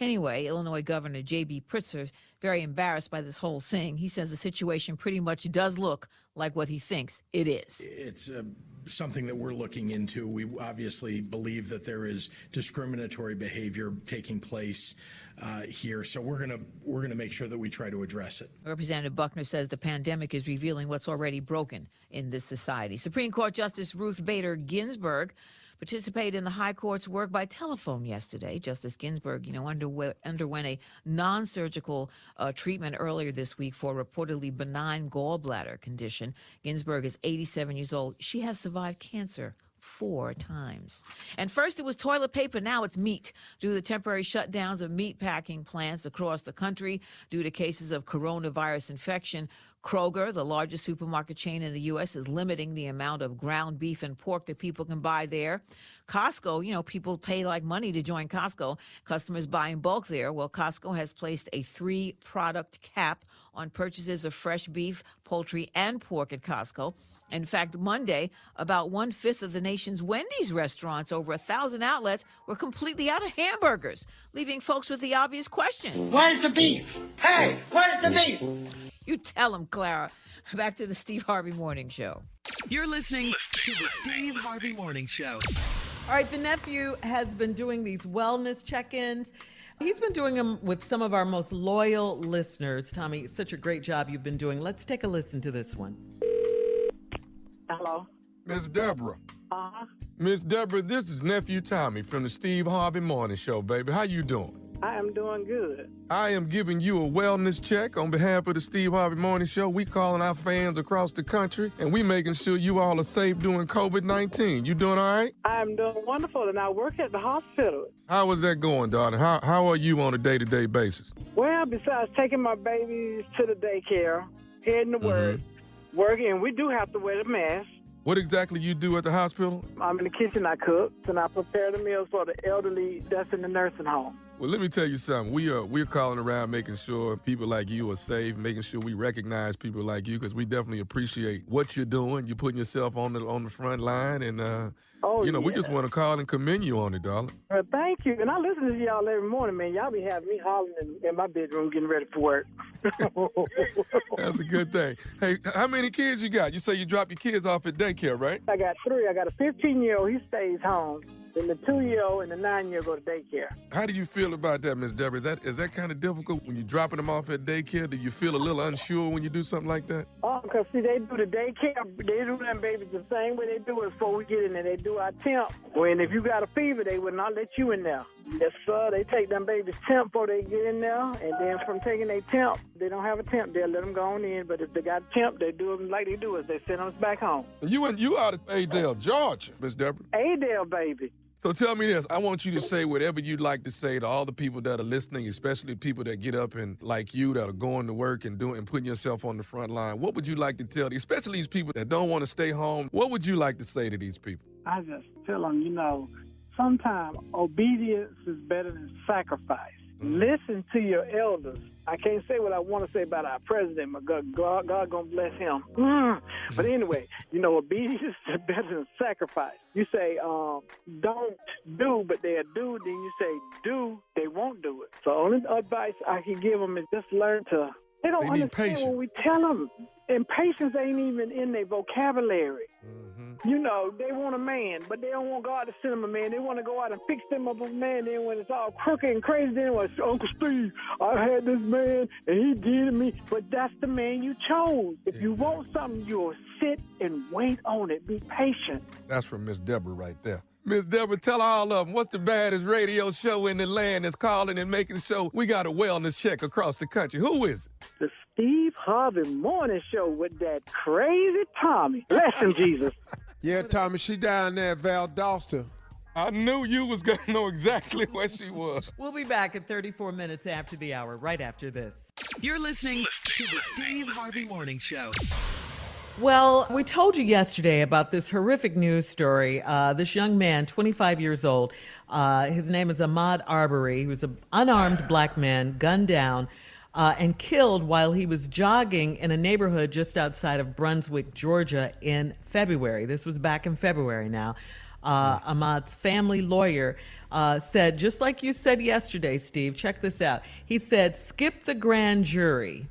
Anyway, Illinois Governor J.B. Pritzker is very embarrassed by this whole thing. He says the situation pretty much does look like what he thinks it is. It's something that we're looking into. We obviously believe that there is discriminatory behavior taking place here. So we're gonna make sure that we try to address it. Representative Buckner says the pandemic is revealing what's already broken in this society. Supreme Court Justice Ruth Bader Ginsburg participated in the High Court's work by telephone yesterday. Justice Ginsburg, underwent a non-surgical treatment earlier this week for a reportedly benign gallbladder condition. Ginsburg is 87 years old. She has survived cancer 4 times. And first it was toilet paper, now it's meat. Due to the temporary shutdowns of meat packing plants across the country due to cases of coronavirus infection, Kroger, the largest supermarket chain in the U.S., is limiting the amount of ground beef and pork that people can buy there. Costco, people pay like money to join Costco. Customers buy in bulk there. Well, Costco has placed a 3-product cap on purchases of fresh beef, poultry, and pork at Costco. In fact, Monday, about 1/5 of the nation's Wendy's restaurants, over 1,000 outlets, were completely out of hamburgers, leaving folks with the obvious question. Where's the beef? Hey, where's the beef? You tell them, Clara. Back to the Steve Harvey Morning Show. You're listening to the Steve Harvey Morning Show. All right, the nephew has been doing these wellness check-ins. He's been doing them with some of our most loyal listeners. Tommy, such a great job you've been doing. Let's take a listen to this one. Hello. Miss Deborah. Uh-huh. Miss Deborah, this is nephew Tommy from the Steve Harvey Morning Show, baby. How you doing? I am doing good. I am giving you a wellness check on behalf of the Steve Harvey Morning Show. We calling our fans across the country, and we making sure you all are safe during COVID-19. You doing all right? I am doing wonderful, and I work at the hospital. How is that going, darling? How are you on a day-to-day basis? Well, besides taking my babies to the daycare, heading to work, working, and we do have to wear the mask. What exactly you do at the hospital? I'm in the kitchen, I cook, and I prepare the meals for the elderly that's in the nursing home. Well, let me tell you something. We're calling around making sure people like you are safe, making sure we recognize people like you, because we definitely appreciate what you're doing. You're putting yourself on the front line, and we just want to call and commend you on it, darling. Well, thank you. And I listen to y'all every morning, man. Y'all be having me hollering in my bedroom getting ready for work. That's a good thing. Hey, how many kids you got? You say you drop your kids off at daycare, right? I got 3. I got a 15-year-old. He stays home. Then the 2-year-old and the 9-year-old go to daycare. How do you feel about that, Miss Deborah? Is that kind of difficult when you're dropping them off at daycare? Do you feel a little unsure when you do something like that? Oh, because, see, they do the daycare. They do them babies the same way they do it before we get in there. They do our temp. When if you got a fever, they would not let you in there. Yes, sir. They take them babies temp before they get in there. And then from taking their temp, they don't have a temp. They'll let them go on in. But if they got a temp, they do them like they do us. They send them back home. You out of Adel, Georgia, Miss Deborah. Adel, baby. So tell me this. I want you to say whatever you'd like to say to all the people that are listening, especially people that get up and like you, that are going to work and putting yourself on the front line. What would you like to tell, especially these people that don't want to stay home? What would you like to say to these people? I just tell them, sometimes obedience is better than sacrifice. Listen to your elders. I can't say what I want to say about our president, but God gonna bless him. But anyway, obedience is better than sacrifice. You say, don't do, but they'll do. Then you say, do, they won't do it. So only advice I can give them is just learn to. They don't understand what we tell them. And patience ain't even in their vocabulary. They want a man, but they don't want God to send them a man. They want to go out and fix them up a man. Then when it's all crooked and crazy, then Uncle Steve, I had this man, and he did me. But that's the man you chose. If you want something, you'll sit and wait on it. Be patient. That's from Miss Deborah right there. Miss Deborah, tell all of them, what's the baddest radio show in the land that's calling and making sure we got a wellness check across the country? Who is it? The Steve Harvey Morning Show with that crazy Tommy. Bless him, Jesus. Yeah, Tommy, she down there at Valdosta. I knew you was going to know exactly where she was. We'll be back at 34 minutes after the hour, right after this. You're listening to the Steve Harvey Morning Show. Well, we told you yesterday about this horrific news story. This young man, 25 years old, his name is Ahmad Arbery. He was an unarmed black man, gunned down and killed while he was jogging in a neighborhood just outside of Brunswick, Georgia in February. This was back in February now. Ahmad's family lawyer said, just like you said yesterday, Steve, check this out. He said, skip the grand jury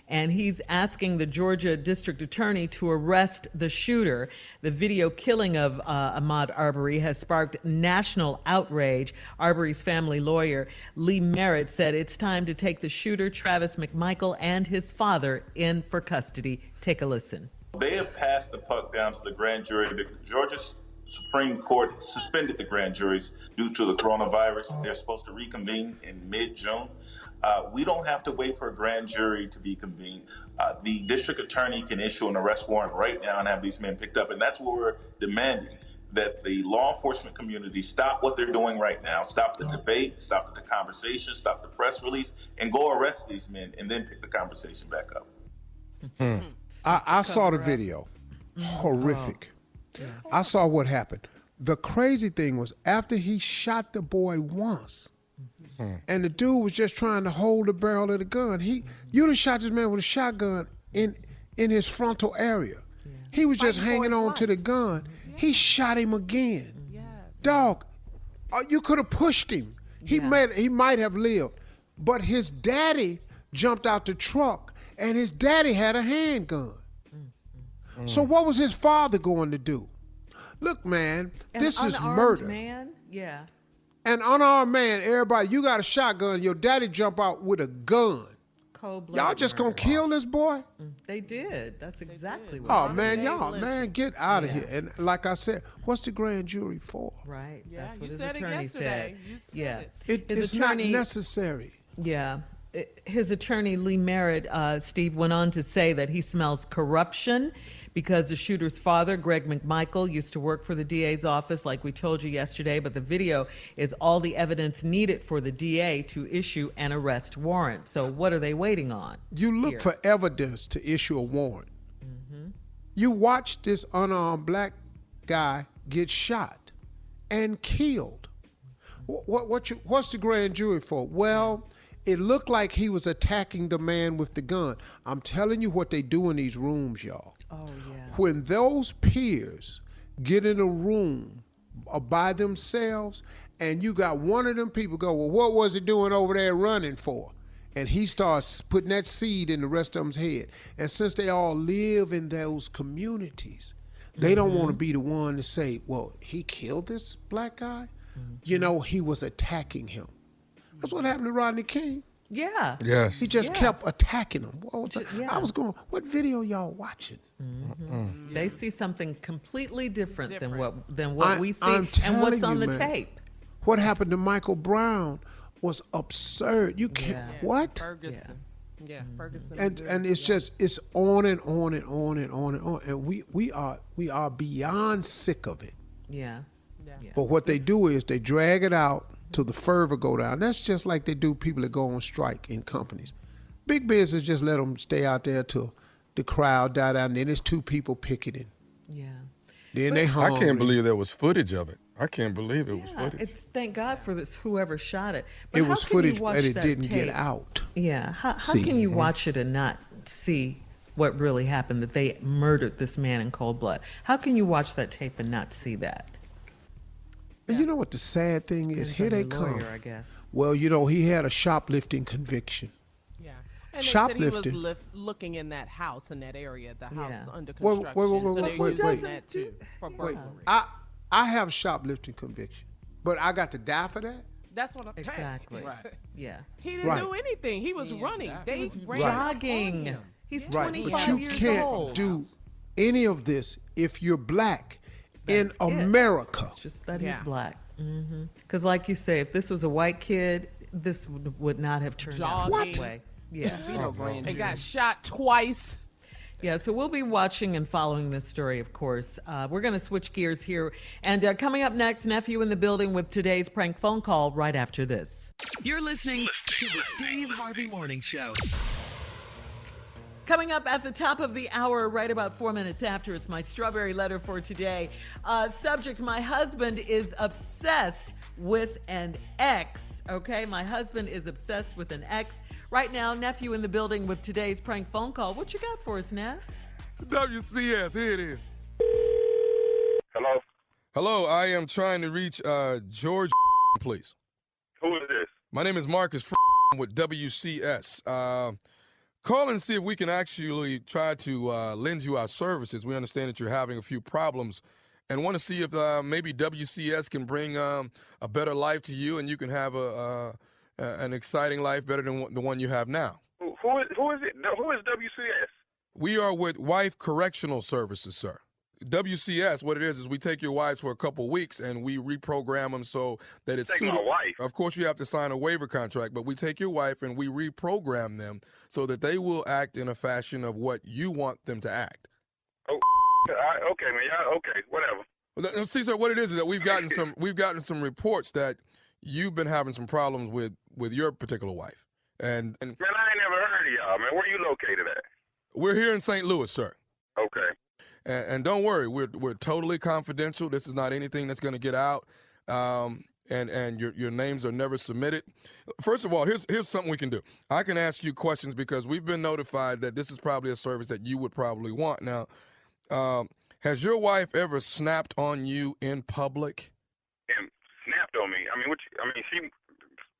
and he's asking the Georgia district attorney to arrest the shooter. The video killing of Ahmad Arbery has sparked national outrage. Arbery's family lawyer, Lee Merritt, said it's time to take the shooter, Travis McMichael, and his father in for custody. Take a listen. They have passed the puck down to the grand jury. The Georgia Supreme Court suspended the grand juries due to the coronavirus. They're supposed to reconvene in mid-June. We don't have to wait for a grand jury to be convened. The district attorney can issue an arrest warrant right now and have these men picked up. And that's what we're demanding, that the law enforcement community stop what they're doing right now, stop the debate, stop the conversation, stop the press release, and go arrest these men and then pick the conversation back up. I saw the video. Horrific. I saw what happened. The crazy thing was after he shot the boy once, and the dude was just trying to hold the barrel of the gun. You done shot this man with a shotgun in his frontal area. He was just hanging on to the gun. He shot him again. Dog, you could have pushed him. He might have lived. But his daddy jumped out the truck, and his daddy had a handgun. So what was his father going to do? Look, man, this is murder. Man? Yeah. An unarmed man, everybody, you got a shotgun, your daddy jump out with a gun. Cold-blooded Y'all just gonna kill this boy? They did. That's exactly what Oh, man, get out of here. And like I said, what's the grand jury for? Right. Yeah, That's what you his said it attorney yesterday. said. You said Yeah. It's not necessary. Yeah. His attorney, Lee Merritt, Steve, went on to say that he smells corruption because the shooter's father, Greg McMichael, used to work for the DA's office, like we told you yesterday, but the video is all the evidence needed for the DA to issue an arrest warrant. So what are they waiting on? You look for evidence to issue a warrant. You watch this unarmed black guy get shot and killed. What's the grand jury for? Well, it looked like he was attacking the man with the gun. I'm telling you what they do in these rooms, y'all. Oh, yeah. When those peers get in a room by themselves and you got one of them people go, well, what was he doing over there running for? And he starts putting that seed in the rest of them's head. And since they all live in those communities, they don't want to be the one to say, well, he killed this black guy? You know, he was attacking him. That's what happened to Rodney King. Yeah. Yes. He just kept attacking him. Yeah. I was going, what video y'all watching? They see something completely different. than what we see and what's on the man, tape. What happened to Michael Brown was absurd. You can't, what? Ferguson. Yeah, Ferguson. And it's just, it's on and on and on and on and on. And we are beyond sick of it. Yeah. But what they do is they drag it out till the fervor go down. That's just like they do people that go on strike in companies. Big business just let them stay out there till the crowd die down. Then it's two people picketing. Yeah. Then they hungry. I can't believe there was footage of it. I can't believe it was footage. Thank God for this, whoever shot it. But it how was can you footage, watch but it that didn't tape? get out. Yeah. How can you watch it and not see what really happened, that they murdered this man in cold blood? How can you watch that tape and not see that? And you know what the sad thing is? Here they come. Lawyer, I guess. Well, you know, he had a shoplifting conviction. Yeah. And they Shoplifting. said he was looking in that house, in that area, the house under Wait, construction. So they're using wait. that too for burglary. I have shoplifting conviction, but I got to die for that? That's what I'm Exactly. Right. Yeah. He didn't do anything. He was running. They ran jogging. on him. He's Right, 25 but you years can't old. do any of this if you're black in America. It's just that he's black. Because like you say, if this was a white kid, this would not have turned out this way. Yeah. It got shot twice. Yeah, so we'll be watching and following this story, of course. We're going to switch gears here. And coming up next, Nephew in the building with today's prank phone call right after this. You're listening to the Steve Harvey Morning Show. Coming up at the top of the hour, right about 4 minutes after, it's my strawberry letter for today. Subject, my husband is obsessed with an ex. Okay, my husband is obsessed with an ex. Right now, Nephew in the building with today's prank phone call. What you got for us, Neff? WCS, here it is. Hello? Hello, I am trying to reach George, please. Who is this? My name is Marcus with WCS. Call and see if we can actually try to lend you our services. We understand that you're having a few problems and want to see if maybe WCS can bring a better life to you and you can have an exciting life better than the one you have now. Who is it? Who is WCS? We are with Wife Correctional Services, sir. WCS, what it is we take your wives for a couple weeks and we reprogram them so that it's Take my wife? Of course, you have to sign a waiver contract, but we take your wife and we reprogram them so that they will act in a fashion of what you want them to act. Oh, okay, man. Yeah, okay, whatever. See, sir, what it is that we've gotten some reports that you've been having some problems with your particular wife, and man, I ain't never heard of y'all, man. Where you located at? We're here in St. Louis, sir. Okay. And don't worry, we're totally confidential. This is not anything that's going to get out, and your names are never submitted. First of all, here's something we can do. I can ask you questions because we've been notified that this is probably a service that you would probably want. Now, has your wife ever snapped on you in public? And snapped on me?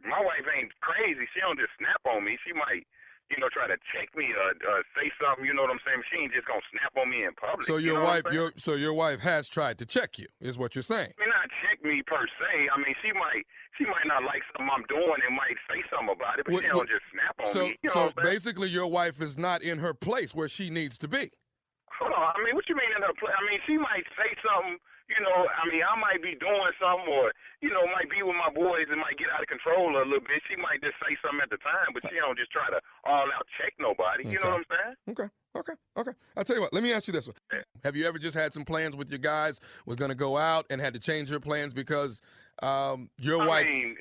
My wife ain't crazy. She don't just snap on me. She might, try to check me or say something. You know what I'm saying? She ain't just gonna snap on me in public. So your wife has tried to check you, is what you're saying? I mean, not check me per se. I mean, she might not like something I'm doing and might say something about it, but she don't just snap on me. So basically, your wife is not in her place where she needs to be. Hold on. I mean, what you mean in her place? I mean, she might say something. I might be doing something or, might be with my boys and might get out of control a little bit. She might just say something at the time, but she don't just try to all out check nobody. Okay. You know what I'm saying? Okay. I'll tell you what, let me ask you this one. Yeah. Have you ever just had some plans with your guys, was going to go out and had to change your plans because your wife... If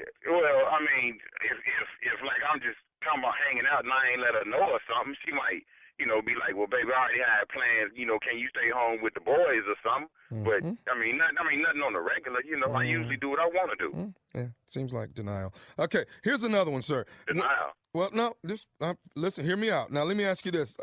like I'm just talking about hanging out and I ain't let her know or something, she might... be like, well, baby, I already had plans. Can you stay home with the boys or something? Mm-hmm. But nothing on the regular. I usually do what I want to do. Mm-hmm. Yeah, seems like denial. Okay, here's another one, sir. Denial. Well, no, listen, hear me out. Now, let me ask you this: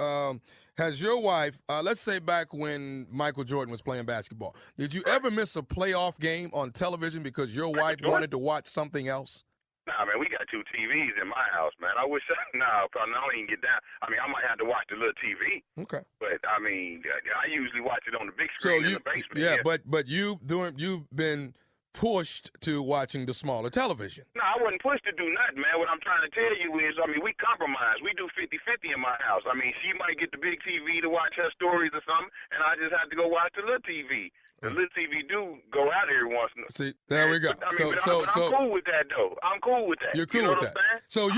has your wife, let's say back when Michael Jordan was playing basketball, did you ever miss a playoff game on television because your wife wanted to watch something else? Nah, man, we got 2 TVs in my house, man. I wish I don't even get down. I mean, I might have to watch the little TV. Okay. But I usually watch it on the big screen in the basement. Yeah, but you've been pushed to watching the smaller television. No, I wasn't pushed to do nothing, man. What I'm trying to tell you is, we compromise. We do 50-50 in my house. She might get the big TV to watch her stories or something, and I just have to go watch the little TV. The little TV do go out every once in a while. See, there we go. But I'm cool with that, though. I'm cool with that. You're cool with that. So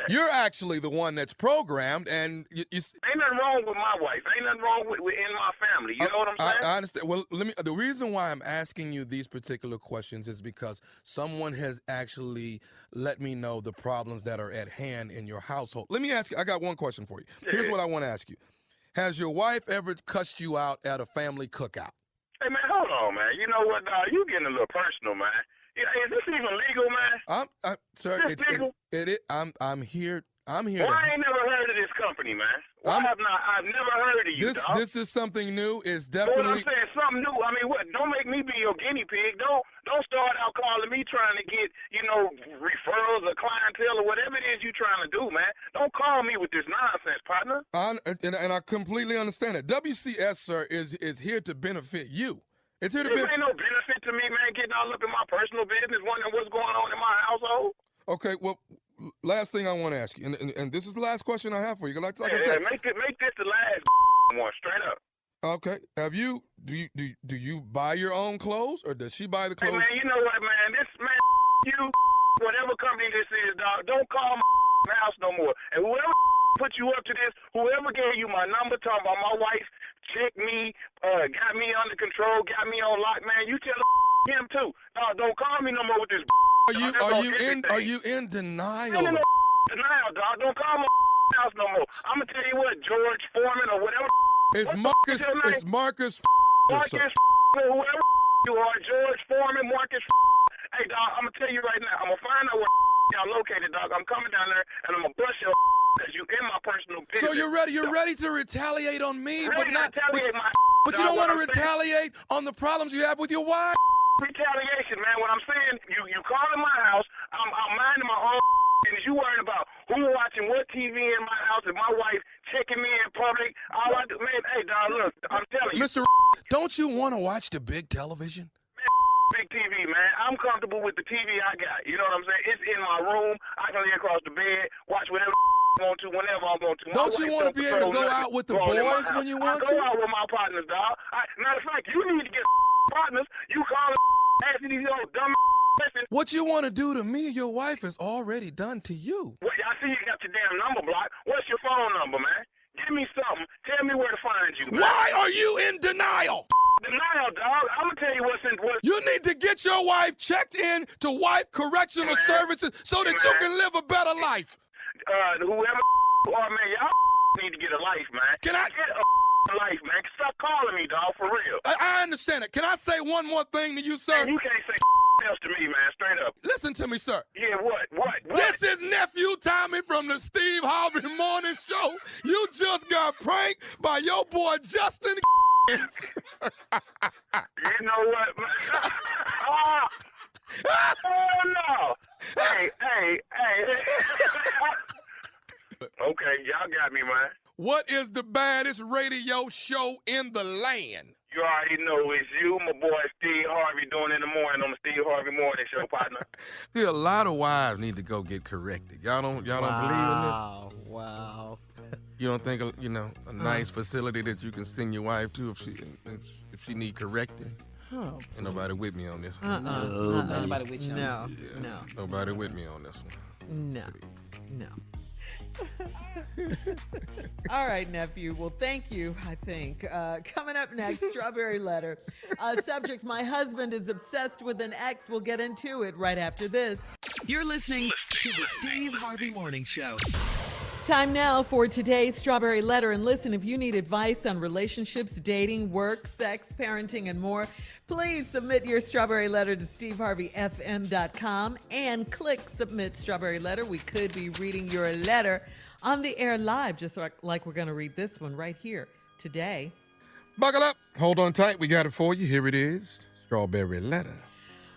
you're actually the one that's programmed, and you ain't nothing wrong with my wife. Ain't nothing wrong with in my family. You know what I'm saying? I understand. Well, the reason why I'm asking you these particular questions is because someone has actually let me know the problems that are at hand in your household. Let me ask you. I got one question for you. Yeah. Here's what I want to ask you: has your wife ever cussed you out at a family cookout? Hey, man, hold on, man. You know what, dog? You getting a little personal, man. Is this even legal, man? Sir, I'm here. Well, I ain't never heard of this company, man. I've never heard of you, dog. This is something new. It's Well, definitely... I'm saying something new. What? Don't make me be your guinea pig. Don't start out calling me trying to get, referrals or clientele or whatever it is you trying to do, man. Don't call me with this nonsense, partner. And I completely understand it. WCS, sir, is here to benefit you. It's here to benefit... ain't no benefit to me, man, getting all up in my personal business, wondering what's going on in my household. Okay, well... Last thing I want to ask you, and this is the last question I have for you. Like I said, make this the last one, straight up. Okay. Do you buy your own clothes, or does she buy the clothes? Hey, man, you know what, man? Whatever company this is, dog, don't call my house no more. And whoever put you up to this, whoever gave you my number, talking about my wife, checked me, got me under control, got me on lock, man, you tell him too. Dog, don't call me no more with this. Are you in denial? No denial, dog. Don't call my house no more. I'm gonna tell you what, George Foreman or whatever. It's Marcus. It's Marcus. Marcus, whoever you are, George Foreman, Marcus. Hey, dog, I'm gonna tell you right now. I'm gonna find out where y'all located, dog. I'm coming down there and I'm gonna bust your because you in my personal business. So you're ready to retaliate on me, but you don't want to retaliate on the problems you have with your wife. Retaliation, man. What I'm saying, you calling my house, I'm minding my own business. You worrying about who I'm watching what TV in my house and my wife checking me in public. All I do, man, hey, dog, look, I'm telling you. Mr. Don't you want to watch the big television? Big TV, man. I'm comfortable with the TV I got. You know what I'm saying? It's in my room. I can lay across the bed, watch whatever I want to, whenever I want to. Don't you want to be able to go out with the boys when you want to? I go out with my partners, dog. Matter of fact, you need to get partners. You call asking these old dumb questions. What you want to do to me, your wife has already done to you. Well, I see you got your damn number blocked. What's your phone number, man? Give me something. Tell me where to find you, man. Why are you in denial? Denial, dog. I'm going to tell you what's in what. You need to get your wife checked in to Wife Correctional Services so that you can live a better life. Whoever are, man, y'all need to get a life, man. Can I get a life, man? Stop calling me, dog, for real. I understand it. Can I say one more thing to you, sir? Man, you can't say else to me, man, straight up. Listen to me, sir. Yeah, what? This is Nephew Tommy from the Steve Harvey Morning Show. You just got pranked by your boy Justin. You know what, man? Oh, no. Hey. Okay, y'all got me, man. What is the baddest radio show in the land? You already know it's you, my boy Steve Harvey, doing in the morning on the Steve Harvey Morning Show, partner. See, a lot of wives need to go get corrected. Y'all don't believe in this? Wow. You don't think a nice facility that you can send your wife to if she need correcting? Oh. Ain't nobody with me on this one. Nobody with you. No. Nobody with me on this one. No. All right, nephew. Well, thank you, I think. Coming up next, Strawberry Letter. Subject, my husband is obsessed with an ex. We'll get into it right after this. You're listening to the Steve Harvey Morning Show. Time now for today's Strawberry Letter. And listen, if you need advice on relationships, dating, work, sex, parenting, and more, please submit your Strawberry Letter to steveharveyfm.com and click Submit Strawberry Letter. We could be reading your letter on the air live, just like we're going to read this one right here today. Buckle up. Hold on tight. We got it for you. Here it is. Strawberry Letter.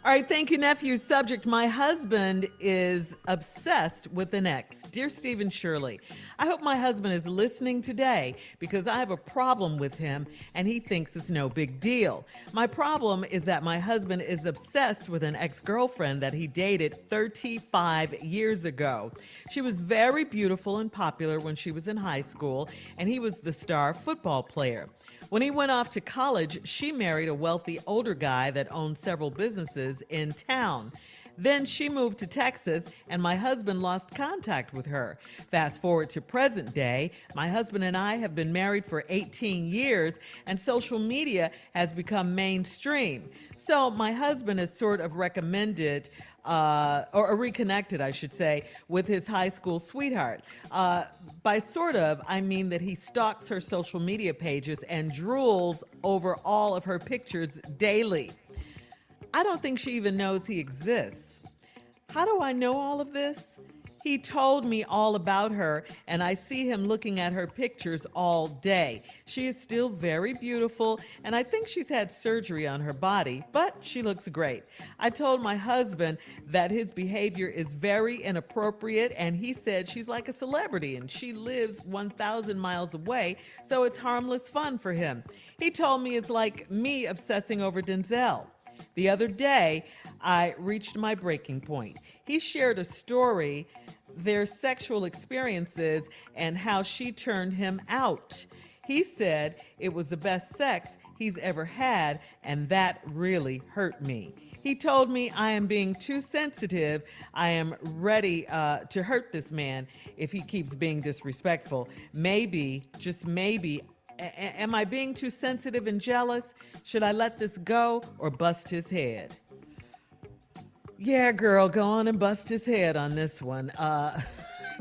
All right, thank you, nephew. Subject, my husband is obsessed with an ex. Dear Steve and Shirley, I hope my husband is listening today because I have a problem with him and he thinks it's no big deal. My problem is that my husband is obsessed with an ex-girlfriend that he dated 35 years ago. She was very beautiful and popular when she was in high school, and he was the star football player. When he went off to college, she married a wealthy older guy that owned several businesses in town. Then she moved to Texas, and my husband lost contact with her. Fast forward to present day, my husband and I have been married for 18 years, and social media has become mainstream. So my husband has sort of recommended or reconnected, I should say, with his high school sweetheart. By sort of, I mean that he stalks her social media pages and drools over all of her pictures daily. I don't think she even knows he exists. How do I know all of this? He told me all about her, and I see him looking at her pictures all day. She is still very beautiful, and I think she's had surgery on her body, but she looks great. I told my husband that his behavior is very inappropriate, and he said she's like a celebrity, and she lives 1,000 miles away, so it's harmless fun for him. He told me it's like me obsessing over Denzel. The other day, I reached my breaking point. He shared a story, their sexual experiences, and how she turned him out. He said it was the best sex he's ever had, and that really hurt me. He told me I am being too sensitive. I am ready to hurt this man if he keeps being disrespectful. Maybe, just maybe, am I being too sensitive and jealous? Should I let this go or bust his head? Yeah, girl, go on and bust his head on this one.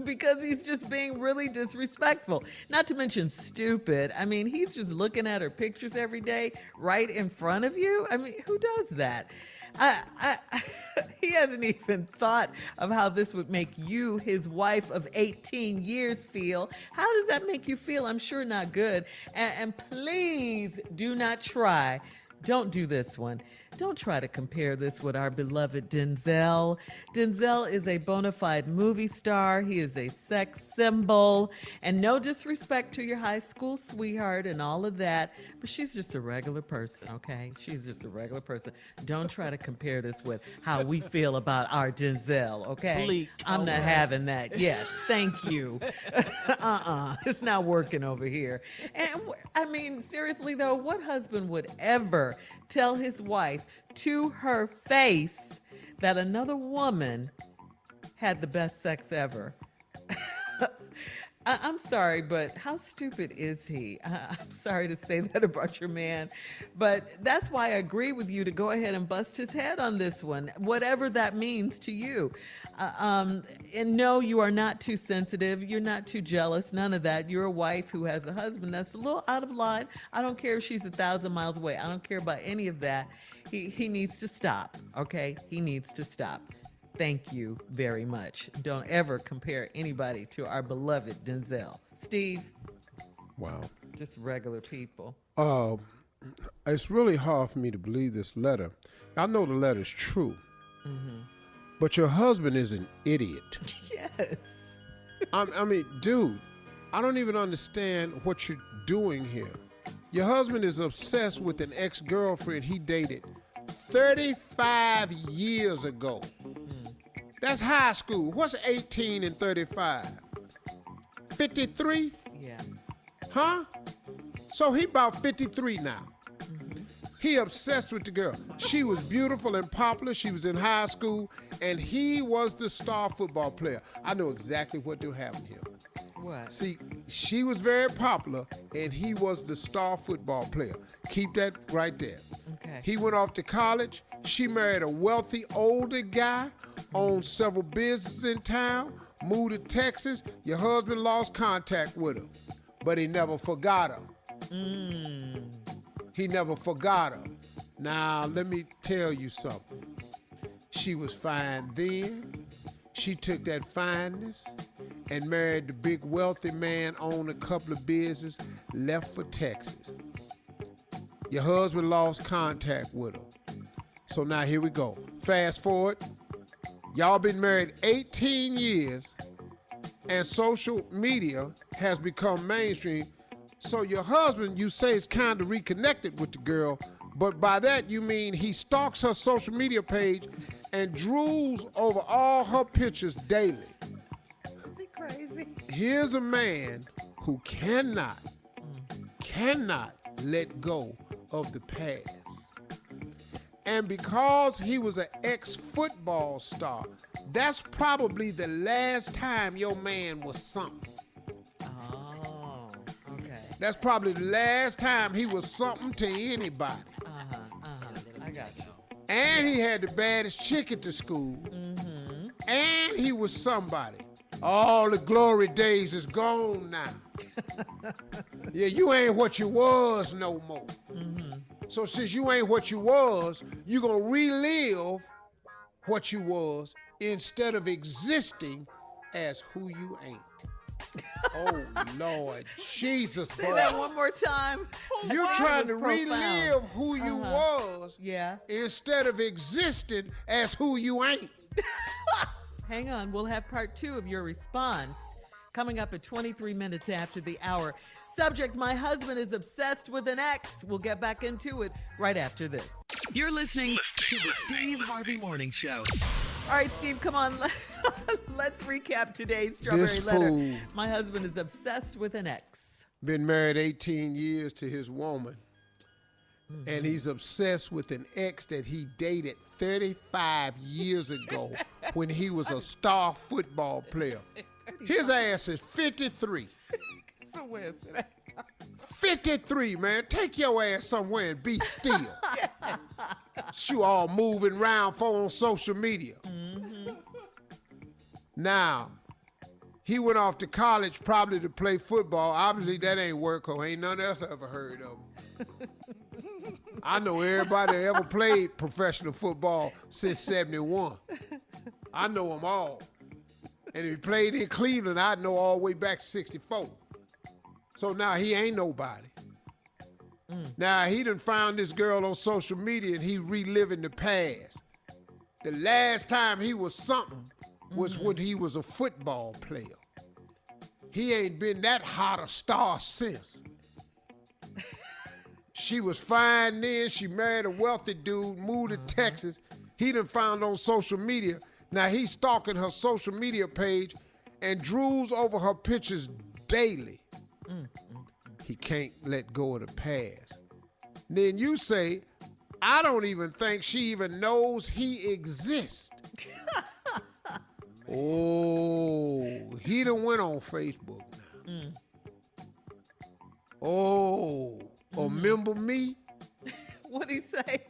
Because he's just being really disrespectful. Not to mention stupid. I mean, he's just looking at her pictures every day right in front of you. I mean, who does that? He hasn't even thought of how this would make you, his wife of 18 years, feel. How does that make you feel? I'm sure not good. And please do not try Don't do this one. Don't try to compare this with our beloved Denzel. Denzel is a bona fide movie star. He is a sex symbol. And no disrespect to your high school sweetheart and all of that, but she's just a regular person, okay? She's just a regular person. Don't try to compare this with how we feel about our Denzel, okay? Bleak. I'm not having that. Yes, thank you. It's not working over here. And I mean, seriously though, what husband would ever tell his wife to her face that another woman had the best sex ever? I'm sorry, but how stupid is he? I'm sorry to say that about your man, but that's why I agree with you to go ahead and bust his head on this one, whatever that means to you. And no, you are not too sensitive. You're not too jealous. None of that. You're a wife who has a husband that's a little out of line. I don't care if she's 1,000 miles away. I don't care about any of that. He needs to stop, okay? He needs to stop. Thank you very much. Don't ever compare anybody to our beloved Denzel. Steve? Wow. Just regular people. It's really hard for me to believe this letter. I know the letter's true, but your husband is an idiot. Yes. I mean, dude, I don't even understand what you're doing here. Your husband is obsessed with an ex-girlfriend he dated 35 years ago. That's high school. What's 18 and 35? 53? Yeah. Huh? So he about 53 now. He obsessed with the girl. She was beautiful and popular. She was in high school, and he was the star football player. I know exactly what will happen here. What? See, she was very popular, and he was the star football player. Keep that right there. Okay. He went off to college. She married a wealthy older guy, owned several businesses in town, moved to Texas. Your husband lost contact with her, but he never forgot her. He never forgot her. Now, let me tell you something. She was fine then. She took that fineness and married the big wealthy man, owned a couple of businesses, left for Texas. Your husband lost contact with her. So now here we go. Fast forward. Y'all been married 18 years and social media has become mainstream. So your husband, you say, is kind of reconnected with the girl, but by that you mean he stalks her social media page and drools over all her pictures daily. Is he crazy? Here's a man who cannot let go of the past. And because he was an ex-football star, that's probably the last time your man was something. Oh, okay. That's probably the last time he was something to anybody. I got you. And he had the baddest chick at the school. And he was somebody. All the glory days is gone now. Yeah, you ain't what you was no more. So since you ain't what you was, you gonna relive what you was instead of existing as who you ain't. Oh, Lord Jesus, boy. Say that one more time. You're trying to relive who you was Yeah. instead of existing as who you ain't. Hang on, we'll have part 2 of your response coming up at 23 minutes after the hour. Subject, my husband is obsessed with an ex. We'll get back into it right after this. You're listening to the Steve Harvey Morning Show. All right, Steve, come on. Let's recap today's Strawberry This Letter. fool. My husband is obsessed with an ex. Been married 18 years to his woman. And he's obsessed with an ex that he dated 35 years ago when he was a star football player. His ass is 53. Somewhere, so that 53, man. Take your ass somewhere and be still. You all moving around on social media. Now, he went off to college probably to play football. Obviously, that ain't work, or ain't none else I ever heard of him. I know everybody that ever played professional football since 71. I know them all. And if he played in Cleveland, I know all the way back to 64. So now he ain't nobody. Now, he done found this girl on social media and he reliving the past. The last time he was something was when he was a football player. He ain't been that hot a star since. She was fine then. She married a wealthy dude, moved to Texas. He done found on social media. Now he's stalking her social media page and drools over her pictures daily. He can't let go of the past. Then you say, I don't even think she even knows he exists. Oh, he done went on Facebook now. Oh, remember me? What'd he say?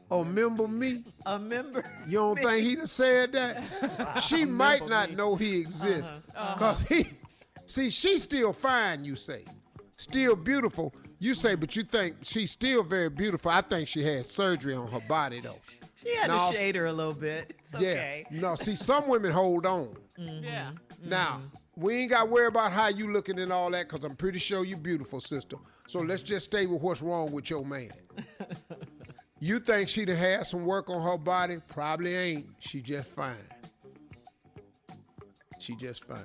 Remember me? A member. You don't think he done said that? She might not know he exists. Because she's still fine, you say. Still beautiful, you say, but you think she's still very beautiful. I think she had surgery on her body, though. She had to shade her a little bit. It's okay. No, see, some women hold on. Yeah. Now, we ain't got to worry about how you looking and all that, because I'm pretty sure you beautiful, sister. So let's just stay with what's wrong with your man. You think she'd have had some work on her body? Probably ain't. She just fine. She just fine.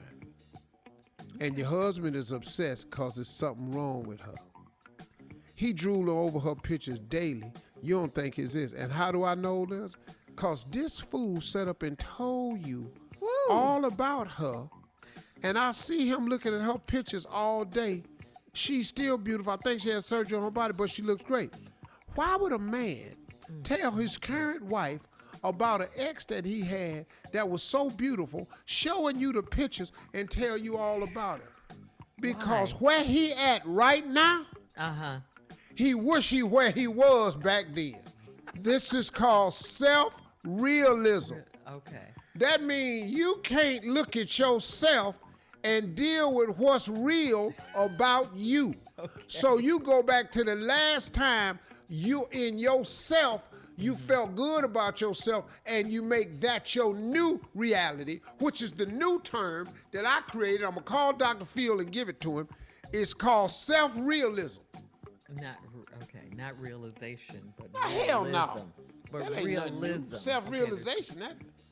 And your husband is obsessed because there's something wrong with her. He drooling over her pictures daily. You don't think it's this. And how do I know this? Because this fool set up and told you all about her. And I see him looking at her pictures all day. She's still beautiful. I think she has surgery on her body, but she looks great. Why would a man tell his current wife about an ex that he had that was so beautiful, showing you the pictures and tell you all about it? Because where he at right now, he wish he where he was back then. This is called self-realism. Okay. That means you can't look at yourself and deal with what's real about you. So you go back to the last time you in yourself, you felt good about yourself, and you make that your new reality, which is the new term that I created. I'm going to call Dr. Phil and give it to him. It's called self-realism. Not realization, but hell realism. no. But that ain't realism. Self-realization.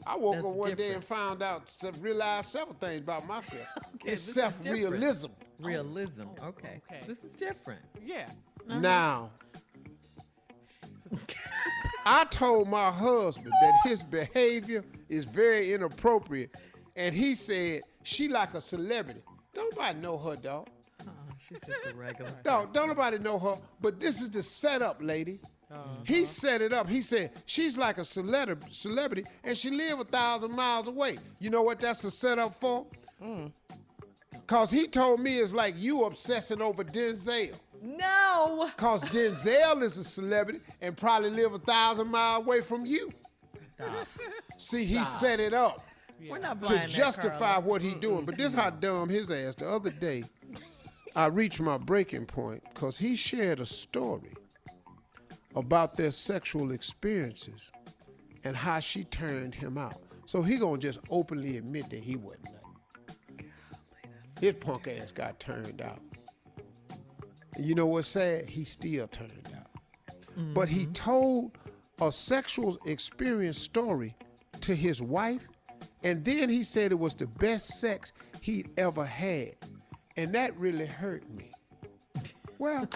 I woke up one day and found out, realized several things about myself. It's self-realism. Realism. Okay. This is different. Yeah. Now, I told my husband that his behavior is very inappropriate, and he said she like a celebrity. Don't nobody know her, dog. She's just a regular. Don't nobody know her, but this is the setup, lady. He set it up. He said she's like a celebrity, and she live 1,000 miles away. You know what that's a setup for? Cause he told me it's like you obsessing over Denzel. No. Cause Denzel is a celebrity and probably live 1,000 miles away from you. Stop. See, he set it up We're not to buying justify that, what he doing. But this how dumb his ass. The other day, I reached my breaking point because he shared a story about their sexual experiences and how she turned him out. So he gonna just openly admit that he wasn't nothing. His punk ass got turned out. And you know what's sad? He still turned out. But he told a sexual experience story to his wife, and then he said it was the best sex he'd ever had. And that really hurt me. Well,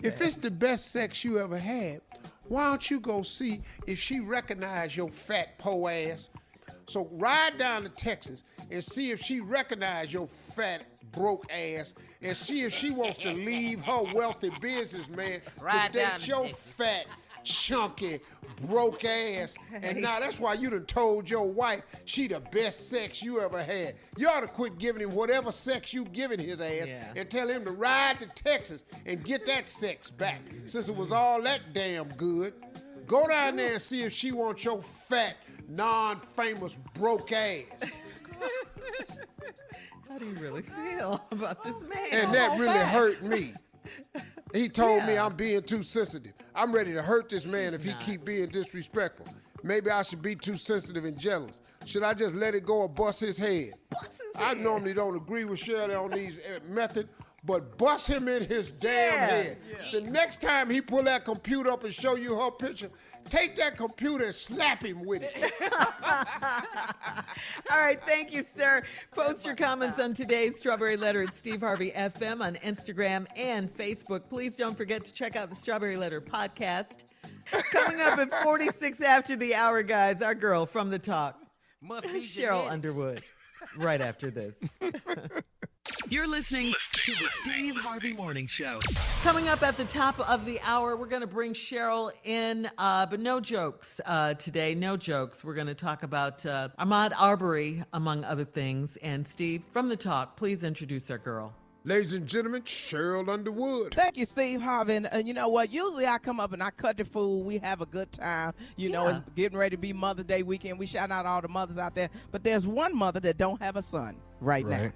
if it's the best sex you ever had, why don't you go see if she recognized your fat po ass? So ride down to Texas and see if she recognized your fat broke ass, and see if she wants to leave her wealthy businessman to date your fat, chunky, broke ass. And now that's why you done told your wife she the best sex you ever had. You ought to quit giving him whatever sex you giving his ass and tell him to ride to Texas and get that sex back, since it was all that damn good. Go down there and see if she wants your fat, non-famous, broke ass. How do you really feel about this man? And that really hurt me. He told me I'm being too sensitive. I'm ready to hurt this man if he keep being disrespectful. Maybe I should be too sensitive and jealous. Should I just let it go or bust his head? I normally don't agree with Shirley on these methods, but bust him in his damn head. The next time he pull that computer up and show you her picture, take that computer and slap him with it. All right, thank you, sir. Post your comments on today's Strawberry Letter at Steve Harvey FM on Instagram and Facebook. Please don't forget to check out the Strawberry Letter podcast. Coming up at 46 after the hour, guys, our girl from the talk, Must be Sheryl genetics. Underwood, right after this. You're listening to the Steve Harvey Morning Show. Coming up at the top of the hour, we're going to bring Sheryl in, but no jokes today, no jokes. We're going to talk about Ahmad Arbery, among other things. And Steve, from the talk, please introduce our girl. Ladies and gentlemen, Sheryl Underwood. Thank you, Steve Harvey. And you know what? Usually I come up and I cut the food. We have a good time. You know, it's getting ready to be Mother's Day weekend. We shout out all the mothers out there. But there's one mother that don't have a son right now.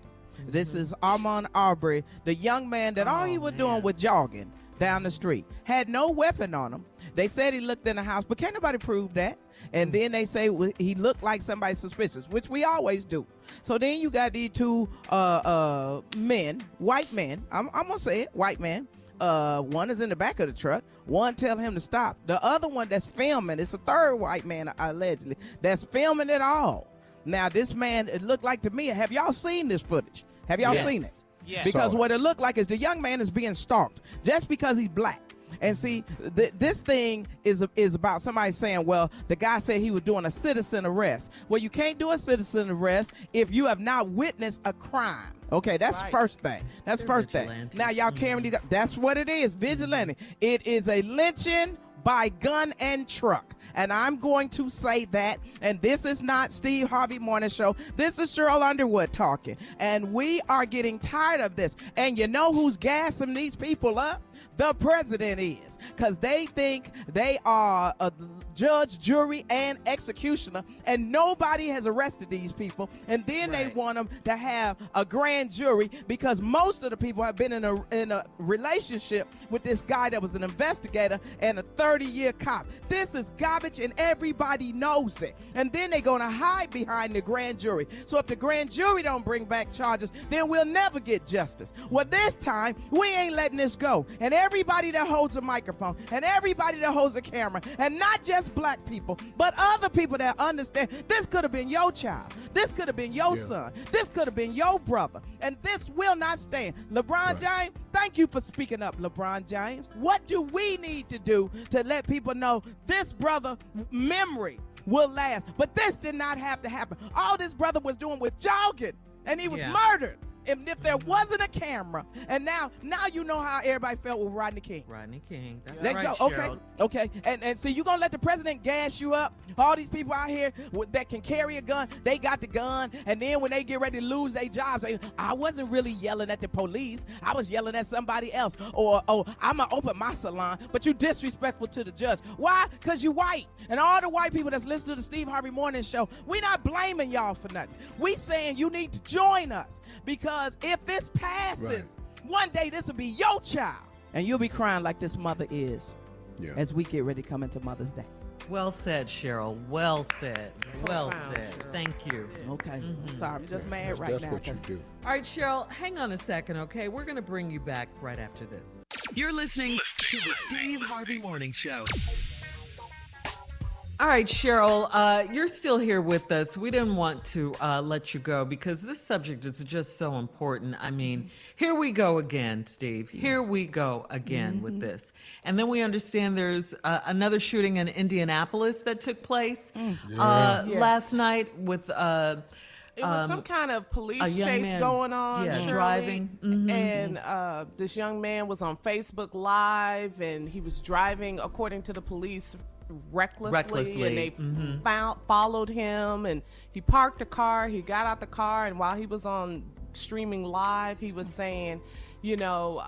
This is Ahmad Arbery, the young man that all he was doing was jogging down the street. Had no weapon on him. They said he looked in the house, but can't nobody prove that. And then they say he looked like somebody suspicious, which we always do. So then you got these two men, white men. I'm going to say it, white men. One is in the back of the truck. One tell him to stop. The other one that's filming, it's a third white man, allegedly, that's filming it all. Now, this man, it looked like to me, have y'all seen this footage? Have y'all seen it? Yes. Because what it looked like is the young man is being stalked just because he's black. And see, this thing is about somebody saying, well, the guy said he was doing a citizen arrest. Well, you can't do a citizen arrest if you have not witnessed a crime. Okay, that's right. First thing. That's first thing. Now, y'all carrying that's what it is, vigilante. It is a lynching by gun and truck. And I'm going to say that, and this is not Steve Harvey Morning Show. This is Sheryl Underwood talking. And we are getting tired of this. And you know who's gassing these people up? The president is, because they think they are a judge, jury, and executioner, and nobody has arrested these people. And then they want them to have a grand jury because most of the people have been in a relationship with this guy that was an investigator and a 30-year cop. This is garbage, and everybody knows it. And then they're going to hide behind the grand jury. So if the grand jury don't bring back charges, then we'll never get justice. Well, this time, we ain't letting this go. And everybody that holds a microphone and everybody that holds a camera, and not just black people, but other people that understand this could have been your child. This could have been your son. This could have been your brother. And this will not stand. LeBron James, thank you for speaking up, LeBron James. What do we need to do to let people know this brother memory will last? But this did not have to happen. All this brother was doing was jogging, and he was murdered. And if there wasn't a camera, and now you know how everybody felt with Rodney King. Rodney King. That's There right, you go. Sheryl. Okay. And see, you gonna let the president gas you up? All these people out here that can carry a gun, they got the gun, and then when they get ready to lose their jobs, I wasn't really yelling at the police. I was yelling at somebody else. Or, I'm gonna open my salon, but you disrespectful to the judge. Why? Because you white. And all the white people that's listening to the Steve Harvey Morning Show, we not blaming y'all for nothing. We saying you need to join us, because if this passes, one day this will be your child. And you'll be crying like this mother is as we get ready to come into Mother's Day. Well said, Sheryl. Well said. Well said. Sheryl. Thank you. Okay. Sorry, I'm just mad right That's now. what you do. All right, Sheryl, hang on a second, okay? We're going to bring you back right after this. You're listening to the Steve Harvey Morning Show. All right, Sheryl, you're still here with us. We didn't want to let you go because this subject is just so important. I mean, here we go again, Steve. Here we go again with this. And then we understand there's another shooting in Indianapolis that took place last night with... It was some kind of police chase man, going on, driving. And this young man was on Facebook Live, and he was driving, according to the police, recklessly. And they followed him, and he parked the car. He got out the car, and while he was on streaming live, he was saying, you know,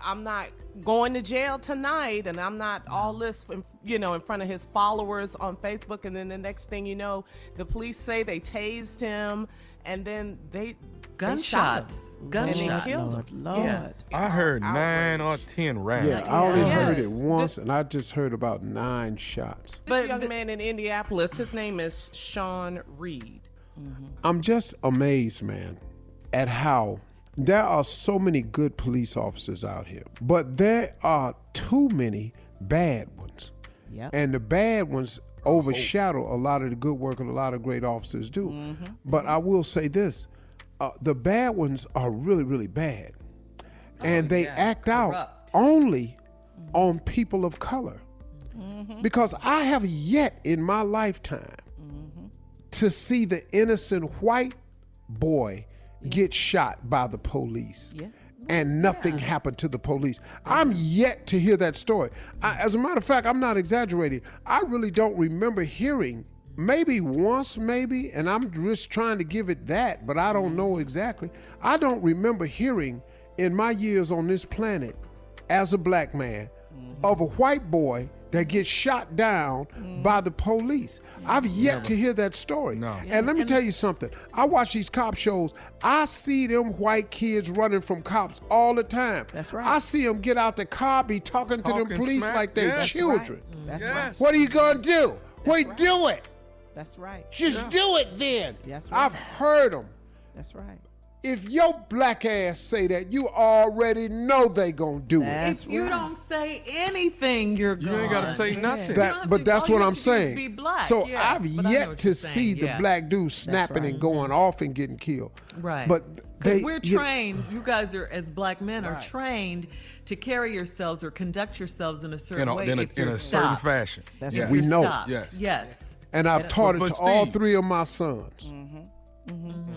I'm not going to jail tonight, and I'm not all this, in front of his followers on Facebook. And then the next thing you know, the police say they tased him, and then they gunshots. And they killed him. Lord. Yeah. I heard 9 or 10 rounds. Yeah, I only heard it once, and I just heard about 9 shots. This young man in Indianapolis, his name is Sean Reed. I'm just amazed, man, at how There are so many good police officers out here, but there are too many bad ones. Yep. And the bad ones overshadow a lot of the good work that a lot of great officers do. Mm-hmm. But I will say this, the bad ones are really, really bad. And they act out only on people of color. Mm-hmm. Because I have yet in my lifetime to see the innocent white boy get shot by the police. Yeah. And nothing happened to the police. I'm yet to hear that story. As a matter of fact, I'm not exaggerating. I really don't remember hearing, maybe once, and I'm just trying to give it that, but I don't know exactly. I don't remember hearing in my years on this planet as a black man of a white boy that gets shot down by the police. I've yet to hear that story. No. And let me tell you something. I watch these cop shows. I see them white kids running from cops all the time. That's right. I see them get out the car, be talking to them police smack. like they're Yes. children. That's Yes. right. What are you gonna do? Wait, do it. That's right. Just do it then. That's right. I've heard them. That's right. If your black ass say that, you already know they gonna do If you don't say anything, you're gone. You ain't got to say nothing. But that's what I'm saying. Be black. So yeah, I've but I know yet what to you're see saying. the Yeah. black dude snapping and going off and getting killed. Right. But Because they, we're trained, you guys are, as black men, are trained to carry yourselves or conduct yourselves in a certain way. In if a you're certain stopped. fashion. That's Yeah, right. we You're know. stopped. Yes. Yes. And I've taught it But to all Steve- 3 of my sons.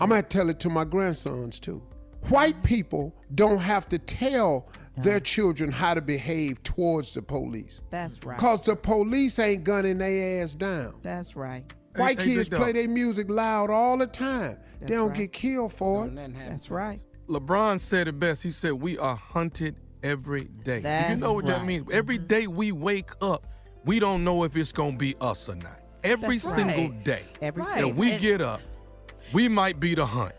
I'm gonna tell it to my grandsons too. White people don't have to tell their children how to behave towards the police. That's right. Cause the police ain't gunning their ass down. That's right. White Hey, kids Big play Dog. their music loud all the time. They don't right. get killed for it. That's right. LeBron said it best. He said, we are hunted every day. Do you That's know what that right. means? Every day we wake up, we don't know if it's going to be us or not. Every That's single right. day Every Right. that single we And- get up, we might be the hunt.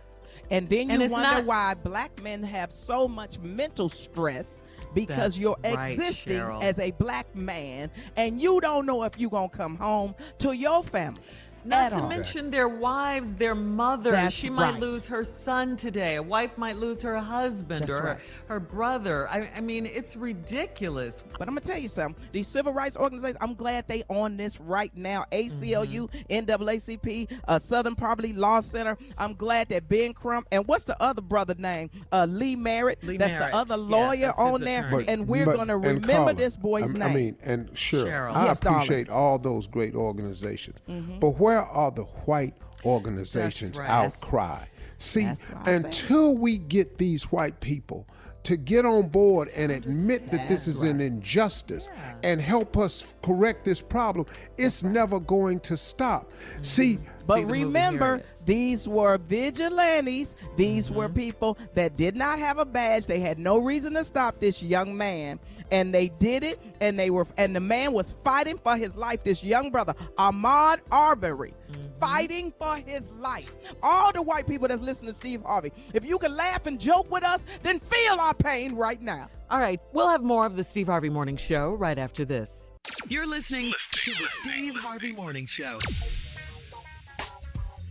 And then And you it's wonder not- why black men have so much mental stress because That's you're right, existing Cheryl. as a black man and you don't know if you're going to come home to your family. Not at to all. mention their wives, their mothers. That's She might right. lose her son today. A wife might lose her husband That's or right. her brother. I mean, it's ridiculous. But I'm gonna tell you something. These civil rights organizations, I'm glad they on this right now. ACLU, NAACP, Southern Poverty Law Center. I'm glad that Ben Crump and what's the other brother name? Lee Merritt. Lee that's Merritt. the other Yeah, lawyer that's his on there. attorney. And we're gonna and remember Carla, this boy's name. I mean, and Cheryl. I Yes, darling. appreciate all those great organizations. But where are the white organizations' That's right. outcry? See, That's what I said. until we get these white people to get on board and admit that this is an injustice and help us correct this problem, it's never going to stop. See, But See the movie, hear remember, it. these were vigilantes. These were people that did not have a badge. They had no reason to stop this young man. And they did it, and the man was fighting for his life. This young brother, Ahmad Arbery, fighting for his life. All the white people that's listening to Steve Harvey, if you can laugh and joke with us, then feel our pain right now. All right, we'll have more of the Steve Harvey Morning Show right after this. You're listening to the Steve Harvey Morning Show.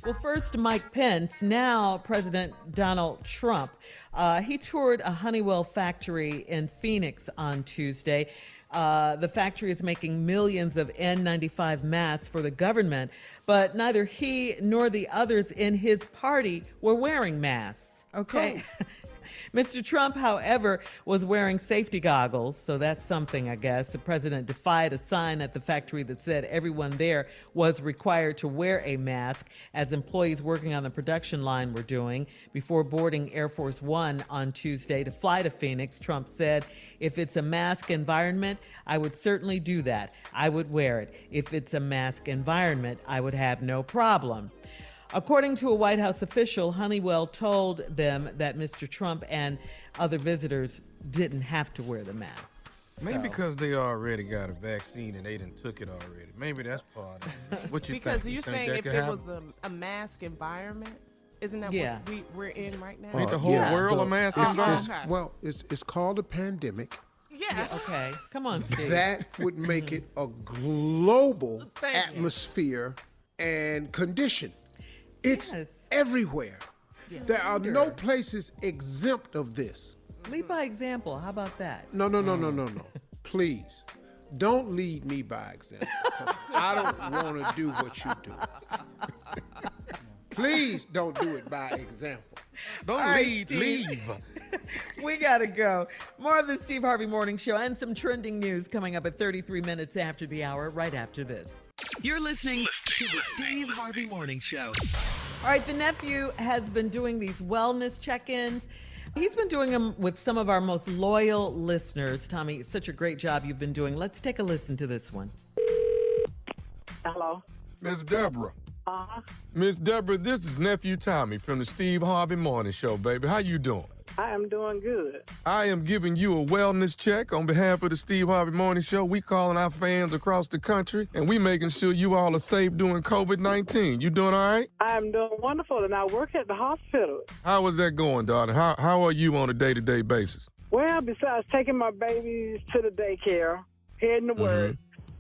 Well, first, Mike Pence, now President Donald Trump. He toured a Honeywell factory in Phoenix on Tuesday. The factory is making millions of N95 masks for the government, but neither he nor the others in his party were wearing masks. Okay. Mr. Trump, however, was wearing safety goggles, so that's something, I guess. The president defied a sign at the factory that said everyone there was required to wear a mask, as employees working on the production line were doing. Before boarding Air Force One on Tuesday to fly to Phoenix, Trump said, "If it's a mask environment, I would certainly do that. I would wear it. If it's a mask environment, I would have no problem." According to a White House official, Honeywell told them that Mr. Trump and other visitors didn't have to wear the mask. Maybe because they already got a vaccine and they done took it already. Maybe that's part of it. What you Because think? you're think saying that if could it happen? was a mask environment, isn't that Yeah. what we're in right now? Ain't the whole world a mask environment? Okay. well, it's called a pandemic. Yeah. Okay, come on, Steve. That would make it a global Thank you. atmosphere and condition. It's Yes. everywhere. There are no places exempt of this. Lead by example. How about that? No. Please, don't lead me by example. 'Cause I don't want to do what you do. Please don't do it by example. Don't leave. We got to go. More of the Steve Harvey Morning Show and some trending news coming up at 33 minutes after the hour, right after this. You're listening to the Steve Harvey Morning Show. All right, the nephew has been doing these wellness check-ins. He's been doing them with some of our most loyal listeners. Tommy, such a great job you've been doing. Let's take a listen to this one. Hello. Miss Deborah. Uh-huh. Miss Deborah, this is nephew Tommy from the Steve Harvey Morning Show, baby. How you doing? I am doing good. I am giving you a wellness check on behalf of the Steve Harvey Morning Show. We calling our fans across the country, and we making sure you all are safe during COVID-19. You doing all right? I am doing wonderful, and I work at the hospital. How is that going, darling? How are you on a day-to-day basis? Well, besides taking my babies to the daycare, heading to work,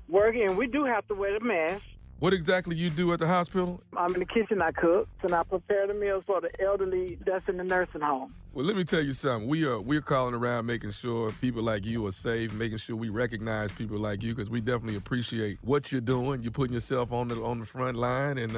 working, and we do have to wear the mask. What exactly you do at the hospital? I'm in the kitchen, I cook, and I prepare the meals for the elderly that's in the nursing home. Well, let me tell you something. We're calling around making sure people like you are safe, making sure we recognize people like you, because we definitely appreciate what you're doing. You're putting yourself on the front line, and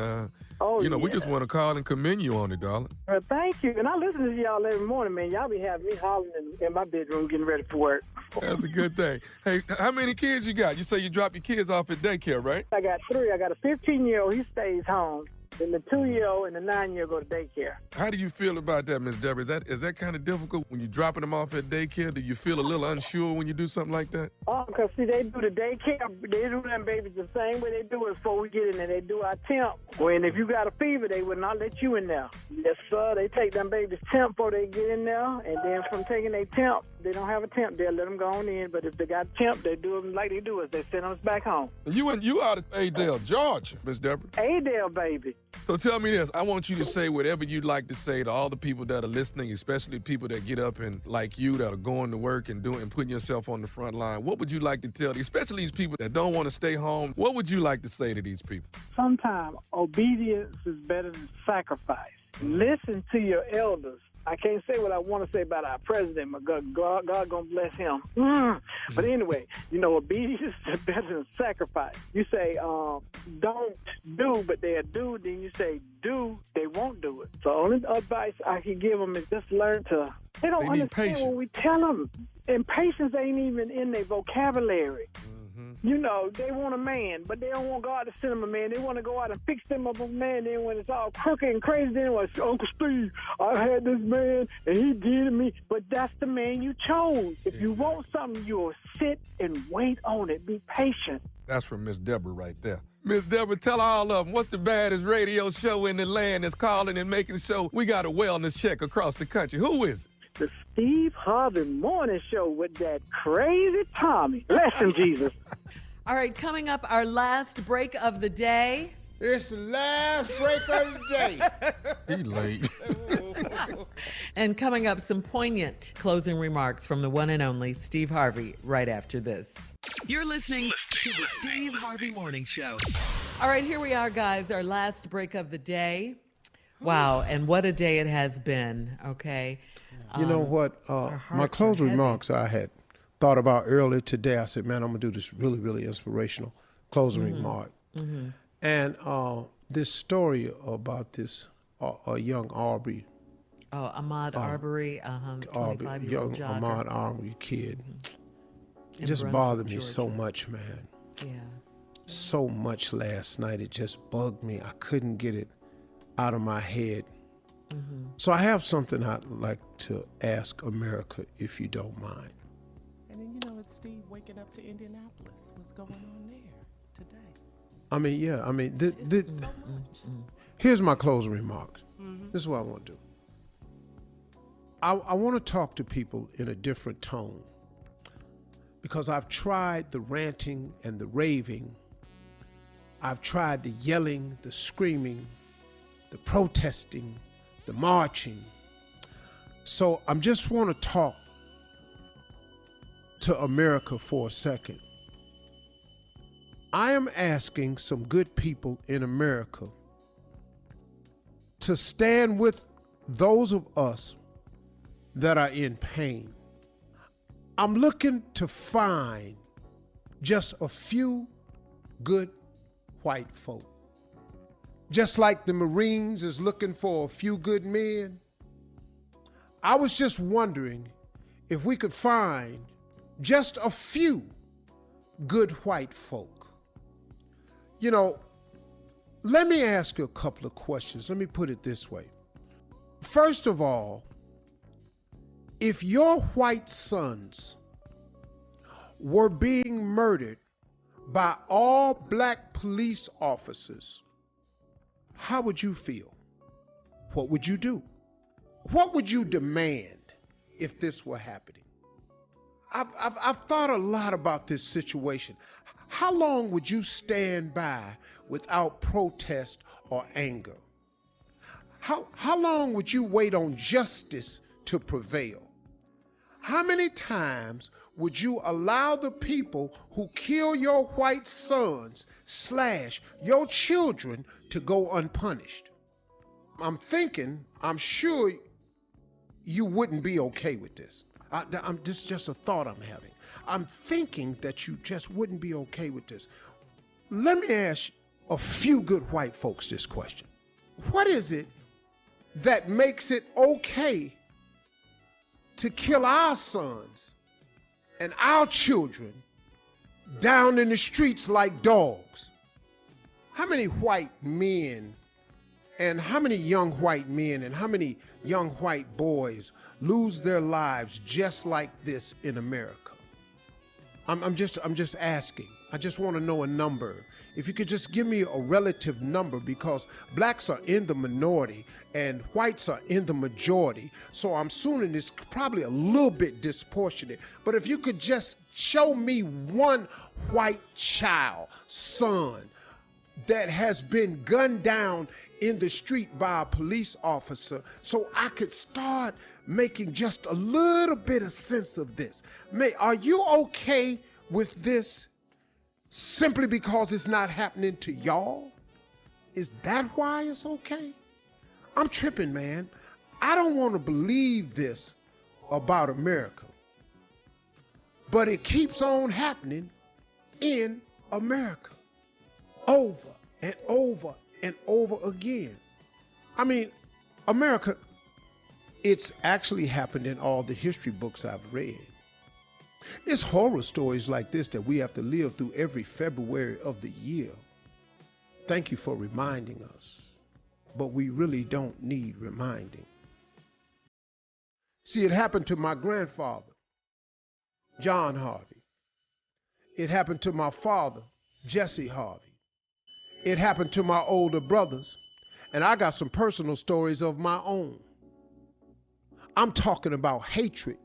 we just want to call and commend you on it, darling. Well, thank you. And I listen to y'all every morning, man. Y'all be having me hollering in my bedroom getting ready for work. That's a good thing. Hey, how many kids you got? You say you drop your kids off at daycare, right? I got 3. I got a 15-year-old. He stays home. Then the 2-year-old and the 9-year-old go to daycare. How do you feel about that, Miss Deborah? Is that kind of difficult when you're dropping them off at daycare? Do you feel a little unsure when you do something like that? Oh, because, see, they do the daycare. They do them babies the same way they do us before we get in there. They do our temp. When if you got a fever, they would not let you in there. Yes, sir. They take them babies temp before they get in there. And then from taking their temp, they don't have a temp. They'll let them go on in. But if they got temp, they do them like they do us. They send us back home. You out of Adel, Georgia, Miss Deborah. Adel, baby. So tell me this. I want you to say whatever you'd like to say to all the people that are listening, especially people that get up and like you that are going to work and putting yourself on the front line. What would you like to tell, especially these people that don't want to stay home? What would you like to say to these people? Sometimes obedience is better than sacrifice. Listen to your elders. I can't say what I want to say about our president, but God gonna bless him. But anyway, obedience is better than sacrifice. You say, don't do, but they'll do. Then you say, do, they won't do it. So only advice I can give them is just learn to. They don't understand what we tell them. And patience ain't even in their vocabulary. They want a man, but they don't want God to send them a man. They want to go out and fix them up a man. Then when it's all crooked and crazy, then it's Uncle Steve, I had this man, and he did me. But that's the man you chose. If you want something, you'll sit and wait on it. Be patient. That's from Miss Deborah right there. Miss Deborah, tell all of them, what's the baddest radio show in the land that's calling and making sure we got a wellness check across the country? Who is it? The Steve Harvey Morning Show with that crazy Tommy. Bless him, Jesus. All right, coming up, our last break of the day. It's the last break of the day. He late. And coming up, some poignant closing remarks from the one and only Steve Harvey right after this. You're listening to the Steve Harvey Morning Show. All right, here we are, guys, our last break of the day. Wow, and what a day it has been, okay? You know what? My closing remarks I had thought about earlier today. I said, man, I'm going to do this really, really inspirational closing remark. And this story about this young Aubrey. Oh, Ahmad Arbery, 25-year-old young Ahmad Arbery kid. It just bothered me so much, man. Yeah. So much last night. It just bugged me. I couldn't get it out of my head. So I have something I'd like to ask America, if you don't mind. And then, it's Steve waking up to Indianapolis. What's going on there today? Here's my closing remarks. This is what I want to do. I want to talk to people in a different tone, because I've tried the ranting and the raving. I've tried the yelling, the screaming, the protesting, the marching. So I just want to talk to America for a second. I am asking some good people in America to stand with those of us that are in pain, I'm looking to find just a few good white folk. Just like the Marines is looking for a few good men, I was just wondering if we could find just a few good white folk. You know, let me ask you a couple of questions. Let me put it this way. First of all, if your white sons were being murdered by all black police officers, how would you feel? What would you do? What would you demand if this were happening? I've thought a lot about this situation. How long would you stand by without protest or anger? How long would you wait on justice to prevail? How many times would you allow the people who kill your white sons / your children to go unpunished? I'm sure you wouldn't be okay with this. This is just a thought I'm having. I'm thinking that you just wouldn't be okay with this. Let me ask a few good white folks this question. What is it that makes it okay to kill our sons and our children down in the streets like dogs? How many white men and how many young white men and how many young white boys lose their lives just like this in America? I'm just asking. I just want to know a number. If you could just give me a relative number, because blacks are in the minority and whites are in the majority. So I'm assuming it's probably a little bit disproportionate. But if you could just show me one white child, son, that has been gunned down in the street by a police officer, so I could start making just a little bit of sense of this. Are you okay with this simply because it's not happening to y'all? Is that why it's okay? I'm tripping, man. I don't want to believe this about America, but it keeps on happening in America over and over and over again. I mean, America, it's actually happened in all the history books I've read. It's horror stories like this that we have to live through every February of the year. Thank you for reminding us, but we really don't need reminding. See, it happened to my grandfather, John Harvey. It happened to my father, Jesse Harvey. It happened to my older brothers, and I got some personal stories of my own. I'm talking about hatred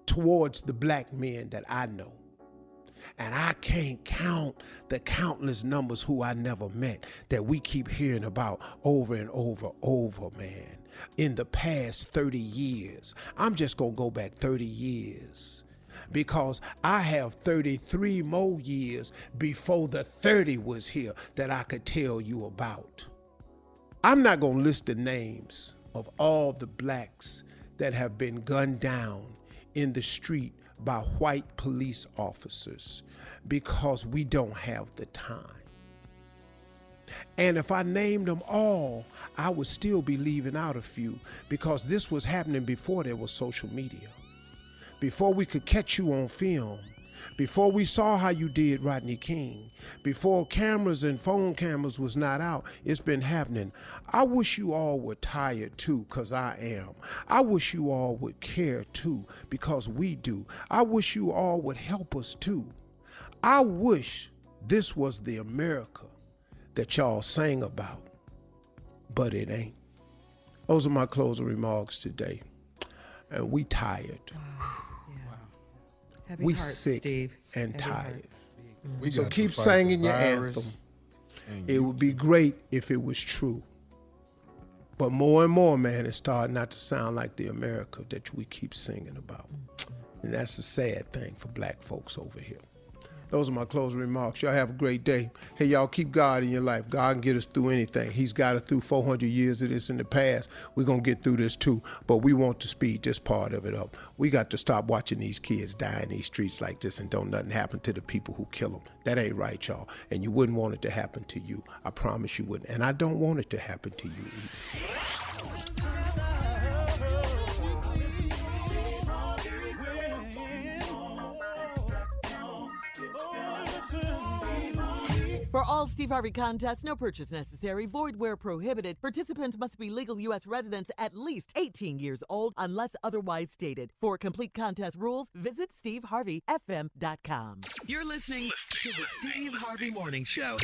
towards the black men that I know. And I can't count the countless numbers who I never met that we keep hearing about over and over, man. In the past 30 years, I'm just gonna go back 30 years. Because I have 33 more years before the 30 was here that I could tell you about. I'm not going to list the names of all the blacks that have been gunned down in the street by white police officers because we don't have the time. And if I named them all, I would still be leaving out a few because this was happening before there was social media. Before we could catch you on film, before we saw how you did Rodney King, before cameras and phone cameras was not out, it's been happening. I wish you all were tired too, because I am. I wish you all would care too, because we do. I wish you all would help us too. I wish this was the America that y'all sang about, but it ain't. Those are my closing remarks today. And we tired. Heavy We hearts, sick Steve. and Heavy tired. hearts. We So got to keep fight singing the your virus, anthem. and It would be great if it was true. But more and more, man, it's starting not to sound like the America that we keep singing about. And that's a sad thing for black folks over here. Those are my closing remarks. Y'all have a great day. Hey, y'all, keep God in your life. God can get us through anything. He's got us through 400 years of this in the past. We're going to get through this too, but we want to speed this part of it up. We got to stop watching these kids die in these streets like this and don't nothing happen to the people who kill them. That ain't right, y'all. And you wouldn't want it to happen to you. I promise you wouldn't. And I don't want it to happen to you either. For all Steve Harvey contests, no purchase necessary, void where prohibited. Participants must be legal U.S. residents at least 18 years old unless otherwise stated. For complete contest rules, visit SteveHarveyFM.com. You're listening to the Steve Harvey Morning Show.